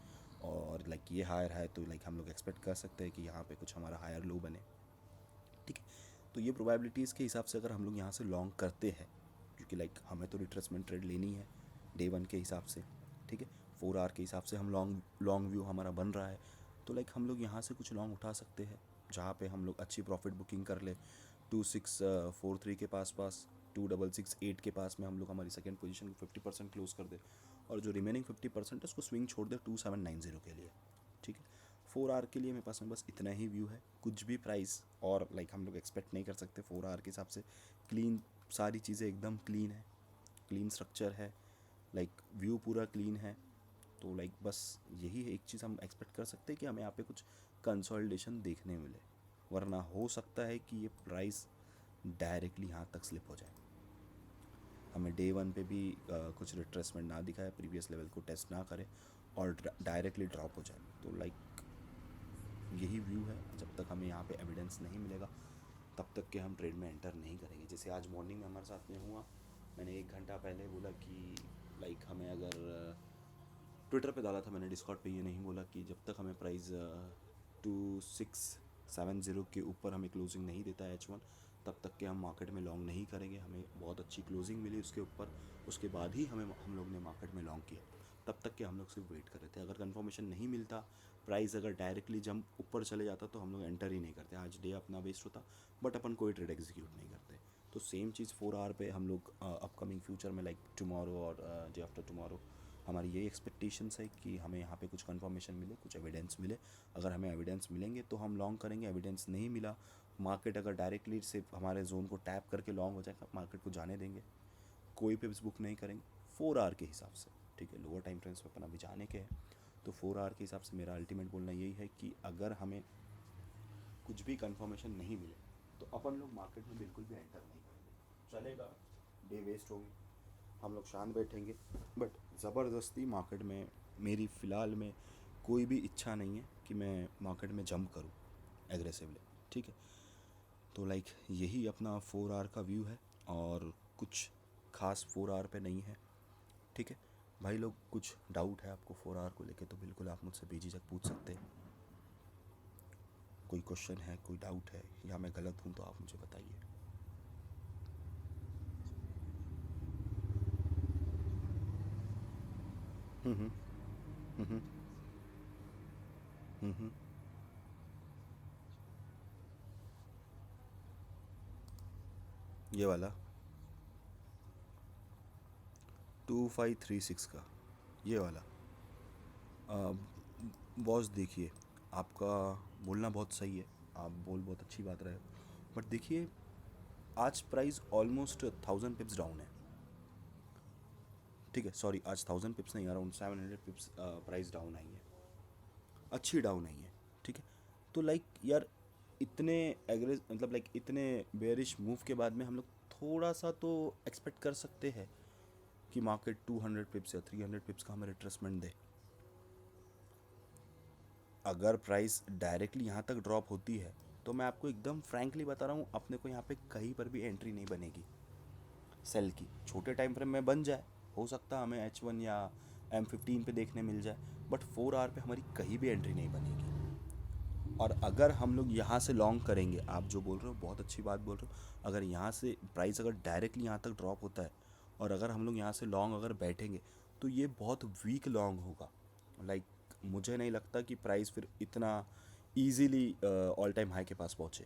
और लाइक ये हायर है, तो लाइक हम लोग एक्सपेक्ट कर सकते हैं कि यहाँ पे कुछ हमारा हायर लो बने, ठीक है। तो ये प्रोबेबिलिटीज़ के हिसाब से अगर हम लोग यहाँ से लॉन्ग करते हैं, क्योंकि लाइक हमें तो रिट्रेसमेंट ट्रेड लेनी है डे वन के हिसाब से, ठीक है, 4 आवर के हिसाब से हम लॉन्ग व्यू हमारा बन रहा है, तो लाइक हम लोग यहाँ से कुछ लॉन्ग उठा सकते हैं, जहाँ पे हम लोग अच्छी प्रॉफिट बुकिंग कर ले। 2643 के पास 2668 के पास में हम लोग हमारी सेकेंड पोजीशन को 50% क्लोज कर दे, और जो रिमेनिंग 50% है उसको स्विंग छोड़ दे 2790 के लिए, ठीक है। 4 आवर के लिए मेरे पास में बस इतना ही व्यू है, कुछ भी प्राइस और लाइक हम लोग एक्सपेक्ट नहीं कर सकते। 4 आवर के हिसाब से क्लीन, सारी चीज़ें एकदम क्लीन है, क्लीन स्ट्रक्चर है, लाइक व्यू पूरा क्लीन है। तो लाइक बस यही एक चीज़ हम एक्सपेक्ट कर सकते हैं कि हमें यहाँ पे कुछ कंसोलिडेशन देखने मिले, वरना हो सकता है कि ये प्राइस डायरेक्टली यहाँ तक स्लिप हो जाए, हमें डे वन पे भी कुछ रिट्रेसमेंट ना दिखाए, प्रीवियस लेवल को टेस्ट ना करे और डायरेक्टली ड्रॉप हो जाए। तो लाइक यही व्यू है, जब तक हमें यहाँ पे एविडेंस नहीं मिलेगा तब तक के हम ट्रेड में एंटर नहीं करेंगे। जैसे आज मॉर्निंग में हमारे साथ में हुआ, मैंने 1 घंटा पहले बोला कि लाइक हमें अगर ट्विटर पे डाला था मैंने, डिस्कॉर्ड पे ये नहीं बोला कि जब तक हमें प्राइस 2670 के ऊपर हमें क्लोजिंग नहीं देता है H1, तब तक के हम मार्केट में लॉन्ग नहीं करेंगे। हमें बहुत अच्छी क्लोजिंग मिली उसके ऊपर, उसके बाद ही हम लोग ने मार्केट में लॉन्ग किया। तब तक के हम लोग सिर्फ वेट कर रहे थे। अगर कंफर्मेशन नहीं मिलता, प्राइस अगर डायरेक्टली जंप ऊपर चले जाता, तो हम लोग एंटर ही नहीं करते। आज डे अपना वेस्ट होता, बट अपन कोई ट्रेड एग्जीक्यूट नहीं करते। तो सेम चीज़ 4 आवर पे हम लोग अपकमिंग फ्यूचर में लाइक टुमारो और डे आफ्टर टुमारो, हमारी ये एक्सपेक्टेशंस है कि हमें यहाँ पे कुछ कंफर्मेशन मिले, कुछ एविडेंस मिले। अगर हमें एविडेंस मिलेंगे तो हम लॉन्ग करेंगे, एविडेंस नहीं मिला, मार्केट अगर डायरेक्टली सिर्फ हमारे जोन को टैप करके लॉन्ग हो जाएगा, मार्केट को जाने देंगे, कोई पिप्स बुक नहीं करेंगे 4 आवर के हिसाब से, ठीक है। लोअर टाइम फ्रेम्स पे अपन अभी जाने के हैं, तो 4 आवर के हिसाब से मेरा अल्टीमेट बोलना यही है कि अगर हमें कुछ भी कंफर्मेशन नहीं मिले तो अपन लोग मार्केट में बिल्कुल भी एंटर नहीं करेंगे। चलेगा, डे वेस्ट होगी, हम लोग शांत बैठेंगे, बट ज़बरदस्ती मार्केट में मेरी फ़िलहाल में कोई भी इच्छा नहीं है कि मैं मार्केट में जंप करूं एग्रेसिवली, ठीक है। तो लाइक यही अपना 4 आवर का व्यू है और कुछ खास 4 आवर पे नहीं है, ठीक है। भाई लोग, कुछ डाउट है आपको 4 आवर को लेके तो बिल्कुल आप मुझसे बेझिझक पूछ सकते हैं। कोई क्वेश्चन है, कोई डाउट है, या मैं गलत हूँ तो आप मुझे बताइए। हम्म हम्म हम्म हम्म। ये वाला 2536 का, ये वाला। बॉस देखिए, आपका बोलना बहुत सही है, आप बोल बहुत अच्छी बात रहे हो, बट देखिए आज प्राइस ऑलमोस्ट 1000 पिप्स डाउन है। ठीक है, सॉरी, आज 1000 पिप्स नहीं, अराउंड 700 पिप्स प्राइस डाउन आई है, अच्छी डाउन आई है। ठीक है, तो लाइक यार, इतने एग्रेस मतलब लाइक इतने बेरिश मूव के बाद में हम लोग थोड़ा सा तो एक्सपेक्ट कर सकते हैं कि मार्केट 200 पिप्स या 300 पिप्स का हमें रिट्रेसमेंट दे। अगर प्राइस डायरेक्टली यहाँ तक ड्रॉप होती है तो मैं आपको एकदम फ्रैंकली बता रहा हूँ, अपने को यहाँ पे कहीं पर भी एंट्री नहीं बनेगी सेल की। छोटे टाइम फ्रेम में बन जाए, हो सकता है हमें H1 या M15 पे देखने मिल जाए, बट 4 आवर पे हमारी कहीं भी एंट्री नहीं बनेगी। और अगर हम लोग यहाँ से लॉन्ग करेंगे, आप जो बोल रहे हो बहुत अच्छी बात बोल रहे हो, अगर यहाँ से प्राइस अगर डायरेक्टली यहाँ तक ड्रॉप होता है और अगर हम लोग यहाँ से लॉन्ग अगर बैठेंगे तो ये बहुत वीक लॉन्ग होगा। लाइक मुझे नहीं लगता कि प्राइस फिर इतना इजीली ऑल टाइम हाई के पास पहुँचे,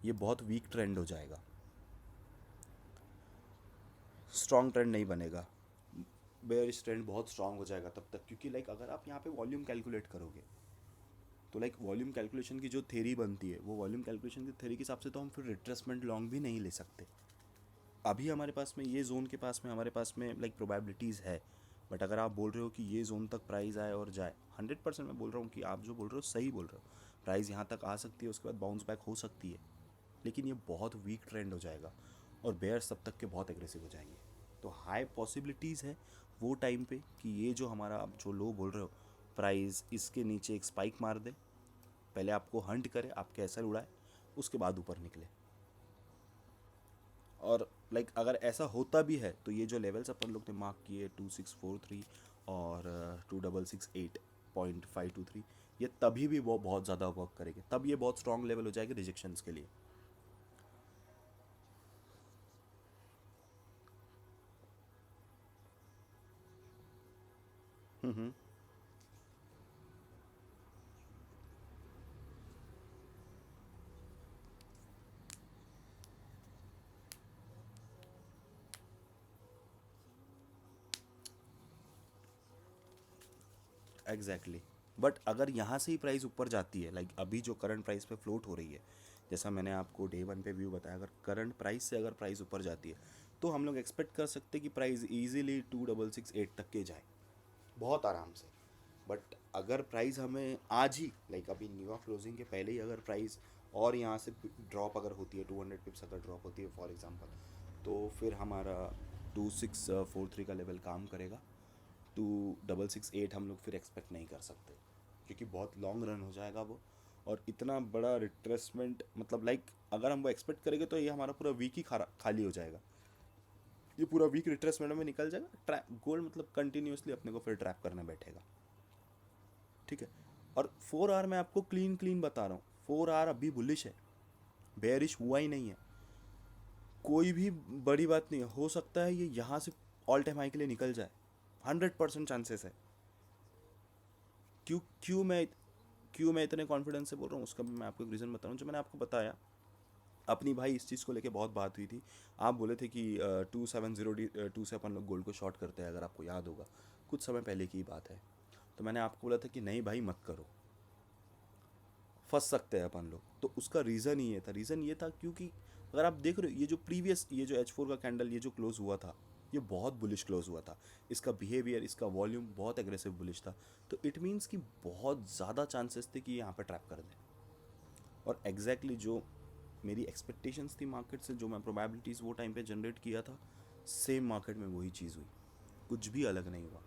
ये बहुत वीक ट्रेंड हो जाएगा, स्ट्रॉन्ग ट्रेंड नहीं बनेगा। बेयरिश ट्रेंड बहुत स्ट्रॉन्ग हो जाएगा तब तक, क्योंकि लाइक अगर आप यहाँ पे वॉल्यूम कैलकुलेट करोगे तो लाइक वॉल्यूम कैलकुलेशन की जो थेरी बनती है, वो वॉल्यूम कैलकुलेशन की थेरी के हिसाब से तो हम फिर रिट्रेसमेंट लॉन्ग भी नहीं ले सकते। अभी हमारे पास में ये जोन के पास में हमारे पास में लाइक प्रोबेबिलिटीज़ है, बट अगर आप बोल रहे हो कि ये जोन तक प्राइस आए और जाए, 100% मैं बोल रहा हूँ कि आप जो बोल रहे हो सही बोल रहे हो, प्राइस यहाँ तक आ सकती है, उसके बाद बाउंस बैक हो सकती है, लेकिन ये बहुत वीक ट्रेंड हो जाएगा और बेयर्स तब तक के बहुत एग्रेसिव हो जाएंगे। तो हाई पॉसिबिलिटीज़ है वो टाइम पे कि ये जो हमारा आप जो लो बोल रहे हो, प्राइस इसके नीचे एक स्पाइक मार दे, पहले आपको हंट करे, आपके एसएल उड़ाए, उसके बाद ऊपर निकले। और लाइक अगर ऐसा होता भी है तो ये जो लेवल्स अपन लोग ने मार्क किए 2643 और 2668.523, ये तभी भी वो बहुत ज़्यादा वर्क करेंगे, तब ये बहुत स्ट्रॉन्ग लेवल हो जाएगी रिजेक्शंस के लिए। Exactly exactly. बट अगर यहाँ से ही प्राइस ऊपर जाती है, लाइक अभी जो करंट प्राइस पे फ्लोट हो रही है, जैसा मैंने आपको डे वन पे व्यू बताया, अगर करंट प्राइस से अगर प्राइस ऊपर जाती है तो हम लोग एक्सपेक्ट कर सकते हैं कि प्राइस इजीली 2668 तक के जाए, बहुत आराम से। बट अगर प्राइस हमें आज ही लाइक अभी न्यू क्लोजिंग के पहले ही अगर प्राइस और यहाँ से ड्रॉप अगर होती है, 200 पिप्स अगर ड्रॉप होती है फॉर एग्जांपल, तो फिर हमारा 2643 का लेवल काम करेगा, 2668 हम लोग फिर एक्सपेक्ट नहीं कर सकते, क्योंकि बहुत लॉन्ग रन हो जाएगा वो। और इतना बड़ा रिट्रेसमेंट मतलब लाइक अगर हम वो एक्सपेक्ट करेंगे तो ये हमारा पूरा वीक ही खाली हो जाएगा, ये पूरा वीक रिट्रेसमेंट में निकल जाएगा। ट्रैप गोल्ड मतलब कंटिन्यूसली अपने को फिर ट्रैप करने बैठेगा। ठीक है, और 4 आवर मैं आपको क्लीन क्लीन बता रहा हूँ, 4 आवर अभी बुलिश है, बेयरिश हुआ ही नहीं है, कोई भी बड़ी बात नहीं है, हो सकता है ये यहाँ से ऑल टाइम हाई के लिए निकल जाए, 100% चांसेस है। क्यों क्यों मैं इतने कॉन्फिडेंस से बोल रहा हूँ, उसका भी मैं आपको एक रीज़न बताऊँ। जो मैंने आपको बताया, अपनी भाई इस चीज़ को लेके बहुत बात हुई थी, आप बोले थे कि 270 से अपन लोग गोल्ड को शॉर्ट करते हैं, अगर आपको याद होगा, कुछ समय पहले की ही बात है। तो मैंने आपको बोला था कि नहीं भाई मत करो, फंस सकते हैं अपन लोग। तो उसका रीज़न ही ये था, रीज़न ये था क्योंकि अगर आप देख रहे हो, ये जो H4 का कैंडल ये जो क्लोज़ हुआ था, ये बहुत बुलिश क्लोज हुआ था, इसका बिहेवियर, इसका वॉल्यूम बहुत एग्रेसिव बुलिश था। तो इट मीन्स कि बहुत ज़्यादा चांसेस थे कि यहाँ पर ट्रैप कर दे। और एग्जैक्टली जो मेरी एक्सपेक्टेशंस थी मार्केट से, जो मैं प्रोबेबिलिटीज़ वो टाइम पे जनरेट किया था, सेम मार्केट में वही चीज़ हुई, कुछ भी अलग नहीं हुआ।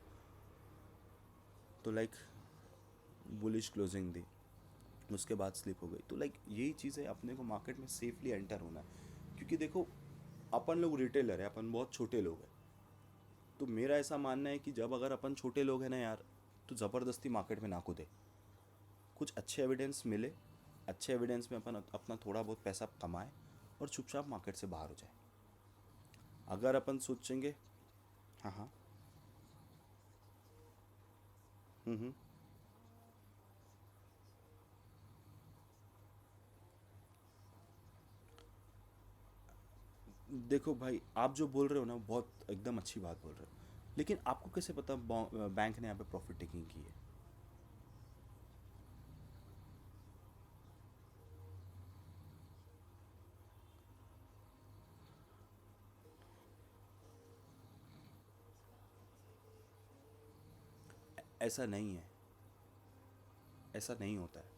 तो लाइक बुलिश क्लोजिंग दी, उसके बाद स्लिप हो गई। तो लाइक यही चीज़ है, अपने को मार्केट में सेफली एंटर होना है, क्योंकि देखो अपन लोग रिटेलर है, अपन बहुत छोटे लोग हैं। तो मेरा ऐसा मानना है कि जब अगर अपन छोटे लोग हैं ना यार, तो ज़बरदस्ती मार्केट में ना कूदे, कुछ अच्छे एविडेंस मिले, अच्छे एविडेंस में अपन अपना थोड़ा बहुत पैसा कमाए और चुपचाप मार्केट से बाहर हो जाए। अगर अपन सोचेंगे, हाँ हाँ, हम्म, देखो भाई, आप जो बोल रहे हो ना बहुत एकदम अच्छी बात बोल रहे हो, लेकिन आपको कैसे पता बैंक ने यहाँ पे प्रॉफिट टेकिंग की है? ऐसा नहीं है, ऐसा नहीं होता है।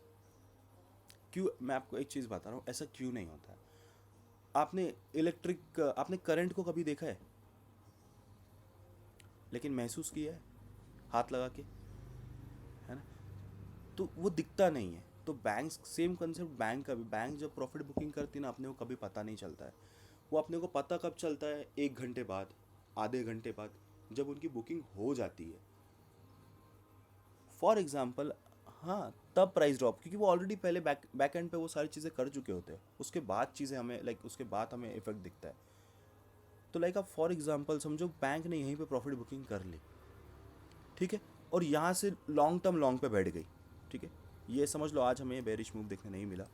क्यों, मैं आपको एक चीज़ बता रहा हूँ, ऐसा क्यों नहीं होता है। आपने करंट को कभी देखा है, लेकिन महसूस किया है हाथ लगा के, है ना? तो वो दिखता नहीं है। तो बैंक, सेम कंसेप्ट बैंक का भी, बैंक जब प्रॉफिट बुकिंग करती है ना, अपने को कभी पता नहीं चलता है। वो अपने को पता कब चलता है? 1 घंटे बाद, आधे घंटे बाद, जब उनकी बुकिंग हो जाती है। फॉर एग्जाम्पल, हाँ, तब प्राइस ड्रॉप, क्योंकि वो ऑलरेडी पहले बैक एंड पे वो सारी चीज़ें कर चुके होते हैं, उसके बाद चीज़ें हमें उसके बाद हमें इफेक्ट दिखता है। तो आप फॉर एग्जाम्पल समझो, बैंक ने यहीं पे प्रॉफिट बुकिंग कर ली, ठीक है, और यहाँ से लॉन्ग टर्म लॉन्ग पे बैठ गई, ठीक है, ये समझ लो आज हमें बेरिश मूव देखने नहीं मिला,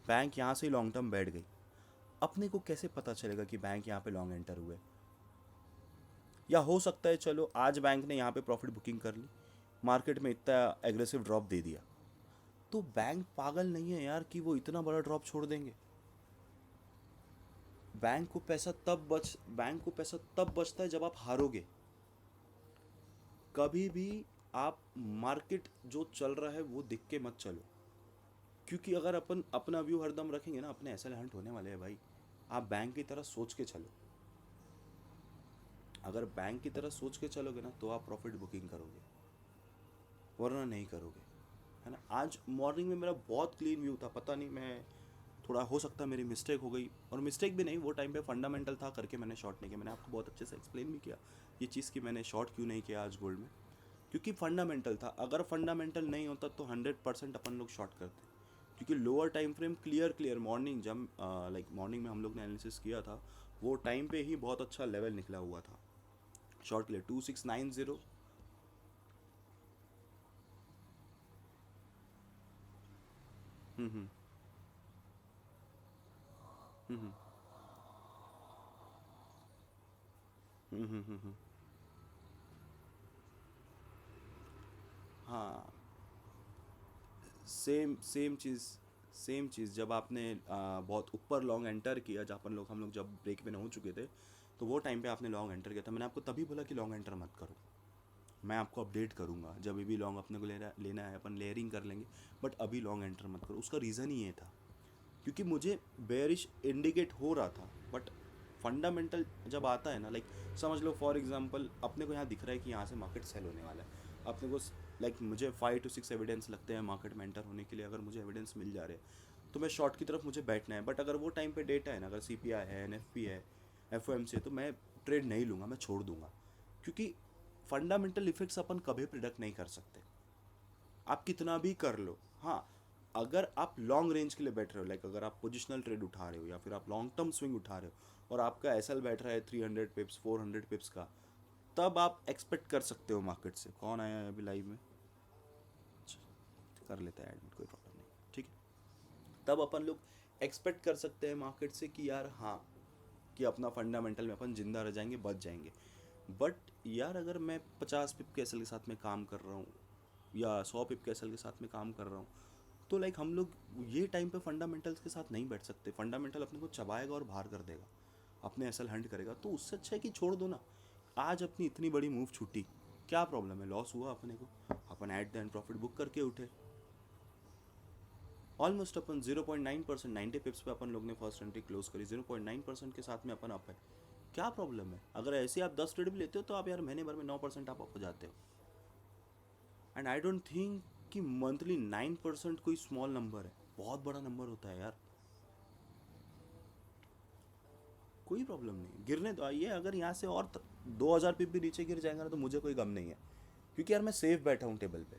बैंक यहाँ से लॉन्ग टर्म बैठ गई। अपने को कैसे पता चलेगा कि बैंक यहाँ पे लॉन्ग एंटर हुए? या हो सकता है चलो आज बैंक ने यहाँ पे प्रॉफिट बुकिंग कर ली, मार्केट में इतना एग्रेसिव ड्रॉप दे दिया, तो बैंक पागल नहीं है यार कि वो इतना बड़ा ड्रॉप छोड़ देंगे। बैंक को पैसा तब बचता है जब आप हारोगे। कभी भी आप, मार्केट जो चल रहा है वो दिख के मत चलो, क्योंकि अगर अपन अपना व्यू हरदम रखेंगे ना, अपने ऐसे हंट होने वाले हैं भाई। आप बैंक की तरह सोच के चलो, अगर बैंक की तरह सोच के चलोगे ना तो आप प्रॉफिट बुकिंग करोगे, वरना नहीं करोगे, है ना? आज मॉर्निंग में मेरा बहुत क्लीन व्यू था, पता नहीं, मैं थोड़ा, हो सकता है मेरी मिस्टेक हो गई, और मिस्टेक भी नहीं, वो टाइम पे फंडामेंटल था करके मैंने शॉर्ट नहीं किया। मैंने आपको बहुत अच्छे से एक्सप्लेन भी किया ये चीज़ कि मैंने शॉर्ट क्यों नहीं किया आज गोल्ड में, क्योंकि फंडामेंटल था। अगर फंडामेंटल नहीं होता तो 100% अपन लोग शॉर्ट करते, क्योंकि lower time frame clear clear morning, जब मॉर्निंग में हम लोग ने एनालिसिस किया था, वो टाइम पे ही बहुत अच्छा लेवल निकला हुआ था शॉर्ट के लिए, 2690। हम्म, हम्म, हम्म। हाँ, सेम चीज़ जब आपने बहुत ऊपर लॉन्ग एंटर किया, जब हम लोग जब ब्रेक में हो चुके थे, तो वो टाइम पे आपने लॉन्ग एंटर किया था। मैंने आपको तभी बोला कि लॉन्ग एंटर मत करो, मैं आपको अपडेट करूंगा जब भी लॉन्ग अपने को लेना है, अपन लेयरिंग कर लेंगे, बट अभी लॉन्ग एंटर मत करो। उसका रीज़न ही ये था, क्योंकि मुझे बेयरिश इंडिकेट हो रहा था, बट फंडामेंटल जब आता है ना, समझ लो फॉर एग्जांपल, अपने को यहाँ दिख रहा है कि यहाँ से मार्केट सेल होने वाला है, अपने को मुझे 5 to 6 एविडेंस लगते हैं मार्केट में एंटर होने के लिए। अगर मुझे एविडेंस मिल जा रहे हैं तो मैं शॉर्ट की तरफ मुझे बैठना है, बट अगर वो टाइम पे डेटा है ना, अगर CPI है, NFP है, FOMC है, तो मैं ट्रेड नहीं लूँगा, मैं छोड़ दूंगा, क्योंकि फंडामेंटल इफेक्ट्स अपन कभी प्रिडिक्ट नहीं कर सकते, आप कितना भी कर लो। हाँ, अगर आप लॉन्ग रेंज के लिए बैठ रहे हो, अगर आप पोजिशनल ट्रेड उठा रहे हो या फिर आप लॉन्ग टर्म स्विंग उठा रहे हो, और आपका SL बैठ रहा है 300 पिप्स 400 पिप्स का, तब आप एक्सपेक्ट कर सकते हो मार्केट से। कौन आया है अभी लाइव में? अच्छा, कर लेता है एडमिट, कोई प्रॉब्लम नहीं, ठीक है। तब अपन लोग एक्सपेक्ट कर सकते हैं मार्केट से कि यार हाँ, कि अपना फंडामेंटल में अपन जिंदा रह जाएंगे, बच जाएंगे। बट यार, अगर मैं 50 पिप के एसएल के साथ में काम कर रहा हूँ, या 100 पिप के एसएल के साथ में काम कर रहा हूँ, तो हम लोग ये टाइम पे फंडामेंटल्स के साथ नहीं बैठ सकते। फंडामेंटल अपने को चबाएगा और बाहर कर देगा, अपने एसएल हंट करेगा। तो उससे अच्छा है कि छोड़ दो ना। आज अपनी इतनी बड़ी मूव छूटी, क्या प्रॉब्लम है? लॉस हुआ अपने को, अपन at the end profit book करके उठे। ऑलमोस्ट अपन 0.9%, 90 पिप्स पे अपन लोग ने फर्स्ट एंट्री क्लोज करी, 0.9% के साथ में अपन अप है। क्या प्रॉब्लम है? अगर ऐसे आप 10 ट्रेड भी लेते हो तो आप यार महीने भर में 9% आप अप हो जाते हो। एंड आई डोंट थिंक कि मंथली 9% कोई स्मॉल नंबर है, बहुत बड़ा नंबर होता है यार। कोई प्रॉब्लम नहीं, गिरने दो। आइए, अगर यहाँ से और 2000 पिप भी नीचे गिर जाएगा ना, तो मुझे कोई गम नहीं है, क्योंकि यार मैं सेफ बैठा हूँ टेबल पे।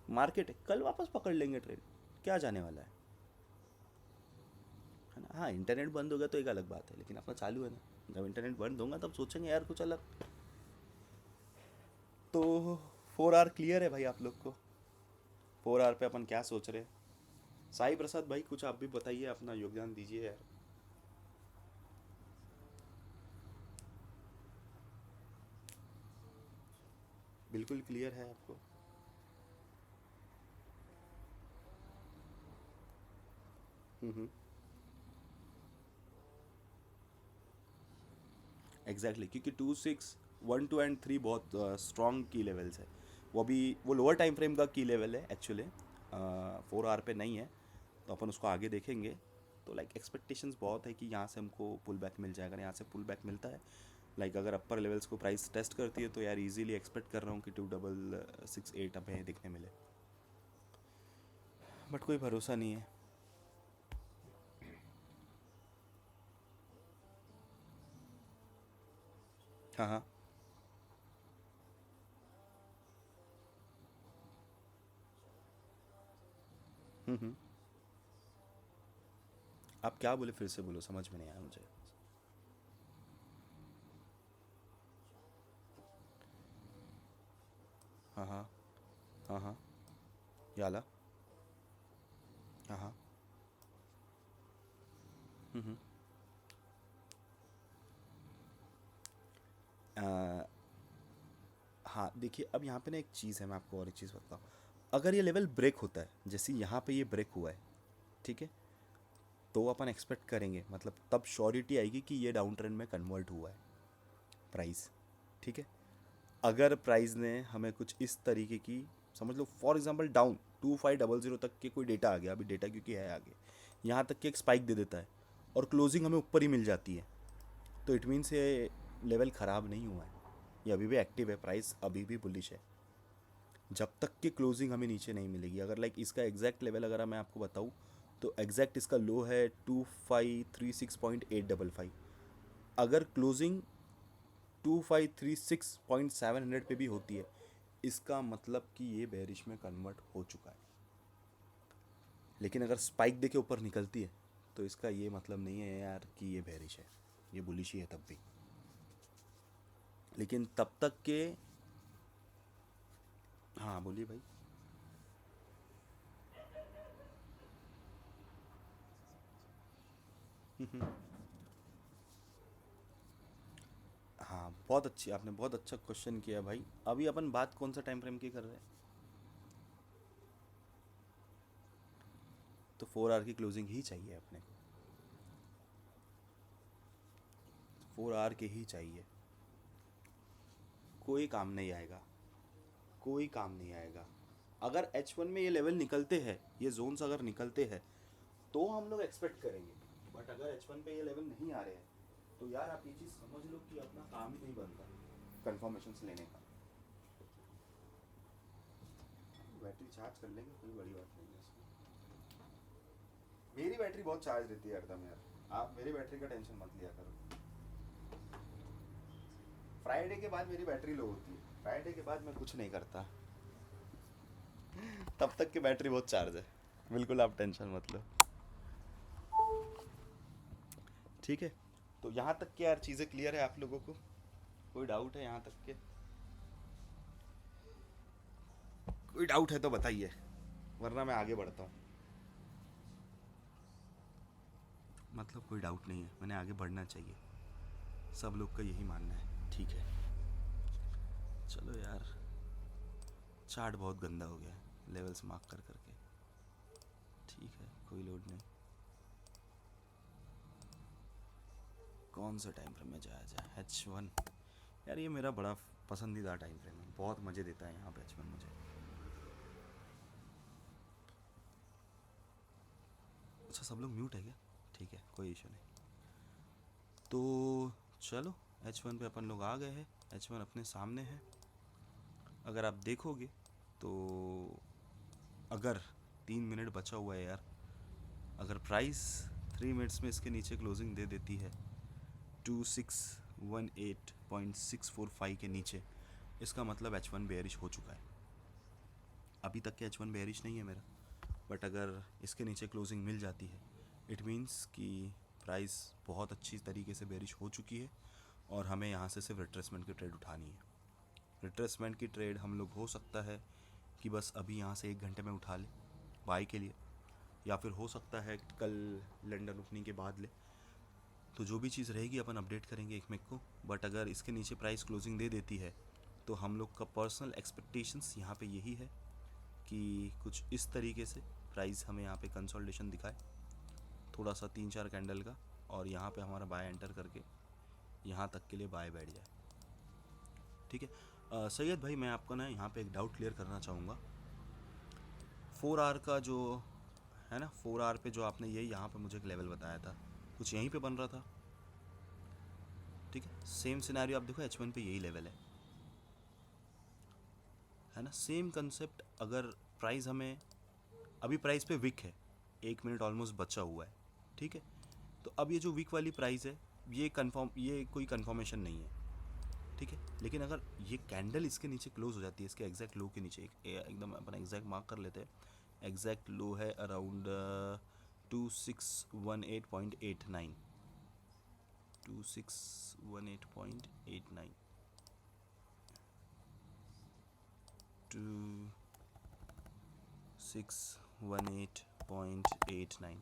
मार्केट है, कल वापस पकड़ लेंगे ट्रेड, क्या जाने वाला है ना? हाँ, इंटरनेट बंद हो गया तो एक अलग बात है, लेकिन अपना चालू है ना। जब इंटरनेट बंद होगा तब सोचेंगे यार कुछ अलग। तो 4 आवर क्लियर है भाई आप लोग को? 4 आवर पे अपन क्या सोच रहे हैं? साई प्रसाद भाई, कुछ आप भी बताइए, अपना योगदान दीजिए यार। बिल्कुल क्लियर है आपको? हम्म। एग्जैक्टली क्योंकि 2, 6, 1, 2 एंड 3 बहुत स्ट्रॉन्ग की लेवल्स है। वो लोअर टाइम फ्रेम का की लेवल है एक्चुअली, 4 आवर पे नहीं है। तो अपन उसको आगे देखेंगे। तो लाइक एक्सपेक्टेशंस बहुत है कि यहाँ से हमको पुल बैक मिल जाएगा। यहाँ से पुल बैक मिलता है, लाइक अगर अपर लेवल्स को प्राइस टेस्ट करती है तो यार इजीली एक्सपेक्ट कर रहा हूँ कि 2668 हमें देखने मिले, बट कोई भरोसा नहीं है। हाँ हाँ। हम्म। आप क्या बोले, फिर से बोलो, समझ में नहीं आया मुझे। हाँ हाँ। हाँ हाँ। याला। हाँ हाँ। हम्म। अ, हाँ देखिए, अब यहाँ पे ना एक चीज़ है, मैं आपको और एक चीज़ बताता हूँ। अगर ये लेवल ब्रेक होता है, जैसे यहाँ पे ये ब्रेक हुआ है, ठीक है, तो अपन एक्सपेक्ट करेंगे, मतलब तब श्योरिटी आएगी कि ये डाउन ट्रेंड में कन्वर्ट हुआ है प्राइस। ठीक है। अगर प्राइस ने हमें कुछ इस तरीके की, समझ लो फॉर एग्जांपल डाउन 2500 तक के कोई डेटा आ गया, अभी डेटा क्योंकि है आगे, यहाँ तक के एक स्पाइक दे देता है और क्लोजिंग हमें ऊपर ही मिल जाती है, तो इट मीन्स ये लेवल ख़राब नहीं हुआ है, ये अभी भी एक्टिव है, प्राइस अभी भी बुलिश है। जब तक कि क्लोजिंग हमें नीचे नहीं मिलेगी, अगर लाइक इसका एग्जैक्ट लेवल अगर मैं आपको बताऊँ, तो एग्जैक्ट इसका लो है 2536.855। अगर क्लोजिंग 2536.700 पे भी होती है, इसका मतलब कि ये बेरिश में कन्वर्ट हो चुका है। लेकिन अगर स्पाइक देके ऊपर निकलती है, तो इसका ये मतलब नहीं है यार कि ये बेरिश है, ये बुलिश ही है तब भी। लेकिन तब तक के, हाँ बोलिए भाई। हाँ बहुत अच्छी, आपने बहुत अच्छा क्वेश्चन किया भाई। अभी अपन बात कौन सा टाइम फ्रेम की कर रहे हैं? तो 4 आवर की क्लोजिंग ही चाहिए अपने को, 4 आवर के ही चाहिए। कोई काम नहीं आएगा, कोई काम नहीं आएगा। अगर H1 में ये लेवल निकलते हैं, ये जोन्स अगर निकलते हैं, तो हम लोग एक्सपेक्ट करेंगे। बट अगर H1 पे ये लेवल नहीं आ रहे हैं, तो यार आप ये चीज़ समझ लो कि अपना काम ही नहीं बनता कंफर्मेशन लेने का। बैटरी चार्ज कर लेंगे, कोई बड़ी बात नहीं है इसमें। मेरी बैटरी बहुत चार्ज रहती है हरदम यार, आप मेरी बैटरी का टेंशन मत लिया करो। फ्राइडे के बाद मेरी बैटरी लो होती है, फ्राइडे के बाद मैं कुछ नहीं करता, तब तक की बैटरी बहुत चार्ज है। बिल्कुल आप टेंशन मत लो। ठीक है। तो यहाँ तक की यार चीज़ें क्लियर है आप लोगों को? कोई डाउट है यहाँ तक के? कोई डाउट है तो बताइए, वरना मैं आगे बढ़ता हूँ। मतलब कोई डाउट नहीं है, मैंने आगे बढ़ना चाहिए, सब लोग का यही मानना है। ठीक है। चलो यार, चार्ट बहुत गंदा हो गया है लेवल्स मार्क कर करके। ठीक है, कोई लोड नहीं। कौन सा टाइम फ्रेम में जाया जाए? H1। यार ये मेरा बड़ा पसंदीदा टाइम फ्रेम है, बहुत मज़े देता है यहाँ पे H1 मुझे। अच्छा सब लोग म्यूट है क्या? ठीक है, कोई इशू नहीं। तो चलो, H1 पे अपन लोग आ गए हैं, H1 अपने सामने है। अगर आप देखोगे तो, अगर 3 मिनट बचा हुआ है यार, अगर प्राइस 3 मिनट्स में इसके नीचे क्लोजिंग दे देती है 2618.645 के नीचे, इसका मतलब H1 बेयरिश हो चुका है। अभी तक के H1 बेयरिश नहीं है मेरा, बट अगर इसके नीचे क्लोजिंग मिल जाती है, इट मीन्स कि प्राइस बहुत अच्छी तरीके से बेयरिश हो चुकी है, और हमें यहाँ से सिर्फ रिट्रेसमेंट की ट्रेड उठानी है। रिट्रेसमेंट की ट्रेड हम लोग, हो सकता है कि बस अभी यहाँ से 1 घंटे में उठा ले बाई के लिए, या फिर हो सकता है कल लंदन ओपनिंग के बाद ले। तो जो भी चीज़ रहेगी अपन अपडेट करेंगे एक मेक को। बट अगर इसके नीचे प्राइस क्लोजिंग दे देती है, तो हम लोग का पर्सनल एक्सपेक्टेशंस यहाँ पे यही है कि कुछ इस तरीके से प्राइस हमें यहाँ पे कंसोलिडेशन दिखाए, थोड़ा सा 3-4 कैंडल का, और यहाँ पे हमारा बाय एंटर करके यहाँ तक के लिए बाय बैठ जाए। ठीक है। सैयद भाई, मैं आपको ना यहाँ पे एक डाउट क्लियर करना चाहूँगा। 4 आवर का जो है ना, 4 आवर पे जो आपने ये यहाँ पे मुझे एक लेवल बताया था, कुछ यहीं पे बन रहा था। ठीक है, सेम सिनेरियो आप देखो, H1 पे यही लेवल है ना, सेम कंसेप्ट। अगर प्राइस हमें अभी प्राइस पे विक है, 1 मिनट ऑलमोस्ट बचा हुआ है। ठीक है, तो अब ये जो वीक वाली प्राइस है, ये कोई कंफर्मेशन नहीं है। ठीक है, लेकिन अगर ये कैंडल इसके नीचे क्लोज हो जाती है, इसके एग्जैक्ट लो के नीचे, एकदम अपन एग्जैक्ट मार्क कर लेते हैं। एग्जैक्ट लो है अराउंड 2618.89, 2618.89, 2618.89।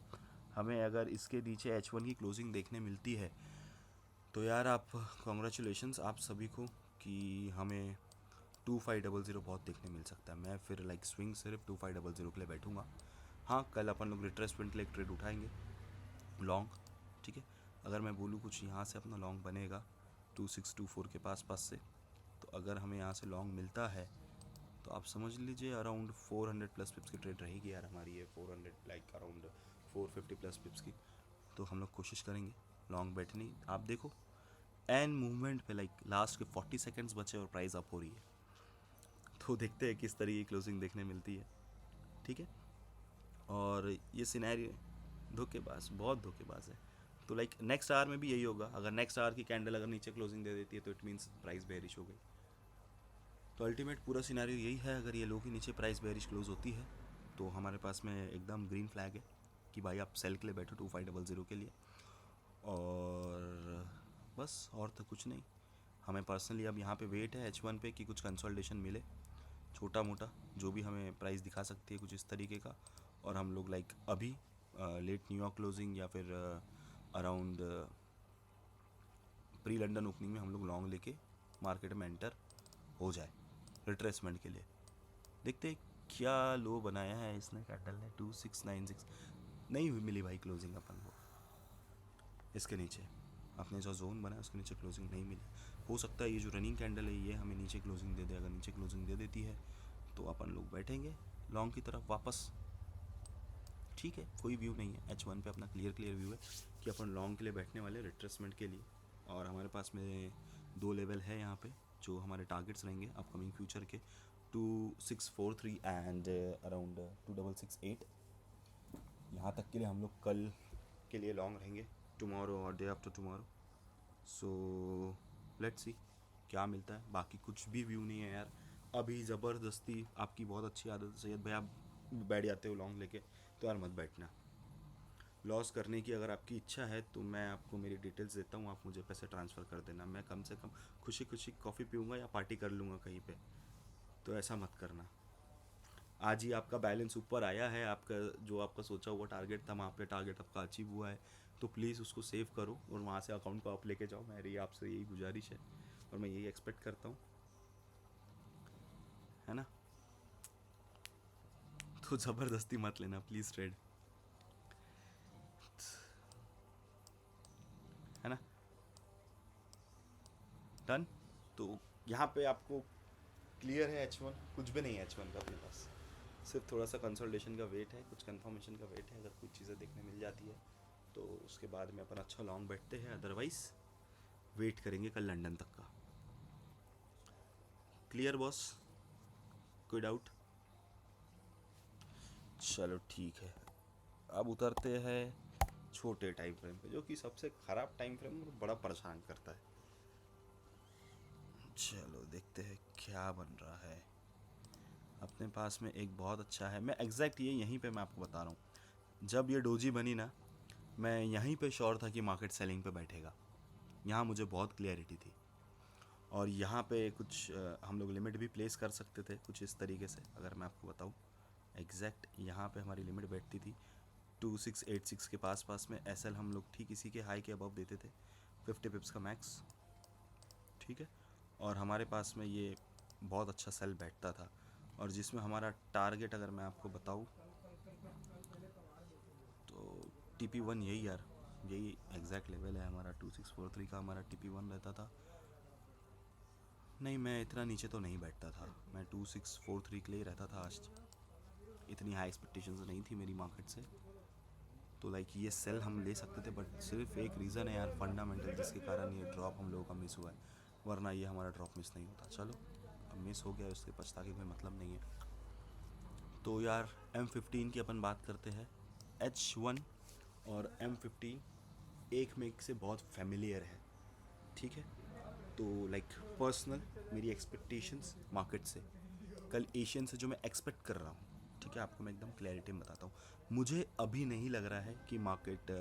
हमें अगर इसके नीचे H1 की क्लोजिंग देखने मिलती है तो यार आप कॉन्ग्रेचुलेशंस आप सभी को, कि हमें 2500 बहुत देखने मिल सकता है। मैं फिर लाइक स्विंग सिर्फ 2500 के लिए बैठूंगा। हाँ, कल अपन लोग रिट्रेसमेंट के लिए एक ट्रेड उठाएंगे लॉन्ग। ठीक है, अगर मैं बोलूँ कुछ यहाँ से अपना लॉन्ग बनेगा 2624 के पास से, तो अगर हमें यहाँ से लॉन्ग मिलता है तो आप समझ लीजिए अराउंड 400 प्लस पिप्स की ट्रेड रहेगी यार हमारी, ये 400 लाइक अराउंड 450 प्लस पिप्स की। तो हम लोग कोशिश करेंगे लॉन्ग बैठने। आप देखो एन मूवमेंट पे लाइक लास्ट के 40 सेकंड्स बचे और प्राइस अप हो रही है, तो देखते हैं किस तरीके की क्लोजिंग देखने मिलती है। ठीक है, और ये सिनेरियो धोखेबाज, बहुत धोखेबाज है। तो लाइक नेक्स्ट आवर में भी यही होगा। अगर नेक्स्ट आवर की कैंडल अगर नीचे क्लोजिंग दे देती है तो इट मीन्स प्राइस बेरिश हो गई। तो अल्टीमेट पूरा सिनेरियो यही है। अगर ये लो के नीचे प्राइस बेरिश क्लोज होती है तो हमारे पास में एकदम ग्रीन फ्लैग है कि भाई आप सेल के लिए बैठो 2500 के लिए। और बस, और तो कुछ नहीं। हमें पर्सनली अब यहाँ पे वेट है H1 पे कि कुछ कंसोलिडेशन मिले, छोटा मोटा जो भी हमें प्राइस दिखा सकती है कुछ इस तरीके का। और हम लोग लाइक अभी लेट न्यूयॉर्क क्लोजिंग या फिर अराउंड प्री लंदन ओपनिंग में हम लोग लॉन्ग लेके मार्केट में एंटर हो जाए रिट्रेसमेंट के लिए। देखते हैं क्या लो बनाया है इसने, कैंडल ने 2696 नहीं हुई मिली भाई क्लोजिंग अपन को। इसके नीचे अपने जो जोन बना है उसके नीचे क्लोजिंग नहीं मिली। हो सकता है ये जो रनिंग कैंडल है ये हमें नीचे क्लोजिंग दे दे। अगर नीचे क्लोजिंग दे देती है तो अपन लोग बैठेंगे लॉन्ग की तरफ वापस। ठीक है, कोई व्यू नहीं है H1 पे, अपना क्लियर व्यू है कि अपन लॉन्ग के लिए बैठने वाले रिट्रेसमेंट के लिए। और हमारे पास में 2 लेवल है यहाँ पे जो हमारे टारगेट्स रहेंगे अपकमिंग फ्यूचर के, 2643 एंड अराउंड 2668। यहाँ तक के लिए हम लोग कल के लिए लॉन्ग रहेंगे, टुमारो और day after tomorrow. So let's see क्या मिलता है। बाकी कुछ भी व्यू नहीं है यार अभी। ज़बरदस्ती आपकी बहुत अच्छी आदत है सैयद भाई, आप बैठ जाते हो लॉन्ग लेके, तो यार मत बैठना। लॉस करने की अगर आपकी इच्छा है तो मैं आपको मेरी डिटेल्स देता हूँ, आप मुझे पैसे ट्रांसफ़र कर देना। मैं कम से कम खुशी खुशी कॉफ़ी पीऊँगा या पार्टी कर लूँगा कहीं पे, तो ऐसा मत करना। आज ही आपका बैलेंस ऊपर आया है, आपका जो आपका सोचा हुआ टारगेट था वहाँ पे टारगेट आपका अचीव हुआ है, तो प्लीज़ उसको सेव करो और वहाँ से अकाउंट को आप लेके जाओ। मेरी आपसे यही गुजारिश है और मैं यही एक्सपेक्ट करता हूँ, है ना। तो ज़बरदस्ती मत लेना प्लीज़ ट्रेड, है ना। डन। तो यहाँ पे आपको क्लियर है H1, कुछ भी नहीं है H1 का अपने पास, सिर्फ थोड़ा सा कंसल्टेशन का वेट है, कुछ कंफर्मेशन का वेट है। अगर कुछ चीज़ें देखने मिल जाती है तो उसके बाद में अपन अच्छा लॉन्ग बैठते हैं, अदरवाइज़ वेट करेंगे कल लंदन तक का। क्लियर बॉस, कोई डाउट? चलो ठीक है, अब उतरते हैं छोटे टाइम फ्रेम पे, जो कि सबसे ख़राब टाइम फ्रेम और बड़ा परेशान करता है। चलो देखते हैं क्या बन रहा है। अपने पास में एक बहुत अच्छा है, मैं एग्जैक्ट ये यहीं पे मैं आपको बता रहा हूँ, जब ये डोजी बनी ना मैं यहीं पे श्योर था कि मार्केट सेलिंग पे बैठेगा। यहाँ मुझे बहुत क्लियरिटी थी और यहाँ पे कुछ हम लोग लिमिट भी प्लेस कर सकते थे कुछ इस तरीके से। अगर मैं आपको बताऊँ एग्जैक्ट यहाँ पे हमारी लिमिट बैठती थी 2686 के पास में। एसएल हम लोग ठीक इसी के हाई के अबव देते थे, 50 पिप्स का मैक्स। ठीक है, और हमारे पास में ये बहुत अच्छा सेल बैठता था, और जिसमें हमारा टारगेट अगर मैं आपको बताऊं तो TP1 यही यार, यही एग्जैक्ट लेवल है हमारा। 2643 का हमारा TP1 रहता था। नहीं, मैं इतना नीचे तो नहीं बैठता था, मैं 2643 के लिए ही रहता था। आज इतनी हाई एक्सपेक्टेशंस नहीं थी मेरी मार्केट से। तो लाइक ये सेल हम ले सकते थे, बट सिर्फ एक रीज़न है यार, फंडामेंटल, जिसके कारण ये ड्रॉप हम लोगों का मिस हुआ है, वरना ये हमारा ड्रॉप मिस नहीं होता। चलो, अब मिस हो गया, उसके पछता के कोई मतलब नहीं है। तो यार M15 की अपन बात करते हैं। H1 और M15 एक में एक से बहुत फेमिलियर है, ठीक है। तो लाइक पर्सनल मेरी एक्सपेक्टेशंस मार्केट से, कल एशियन से जो मैं एक्सपेक्ट कर रहा हूँ, ठीक है, आपको मैं एकदम क्लैरिटी में बताता हूँ। मुझे अभी नहीं लग रहा है कि मार्केट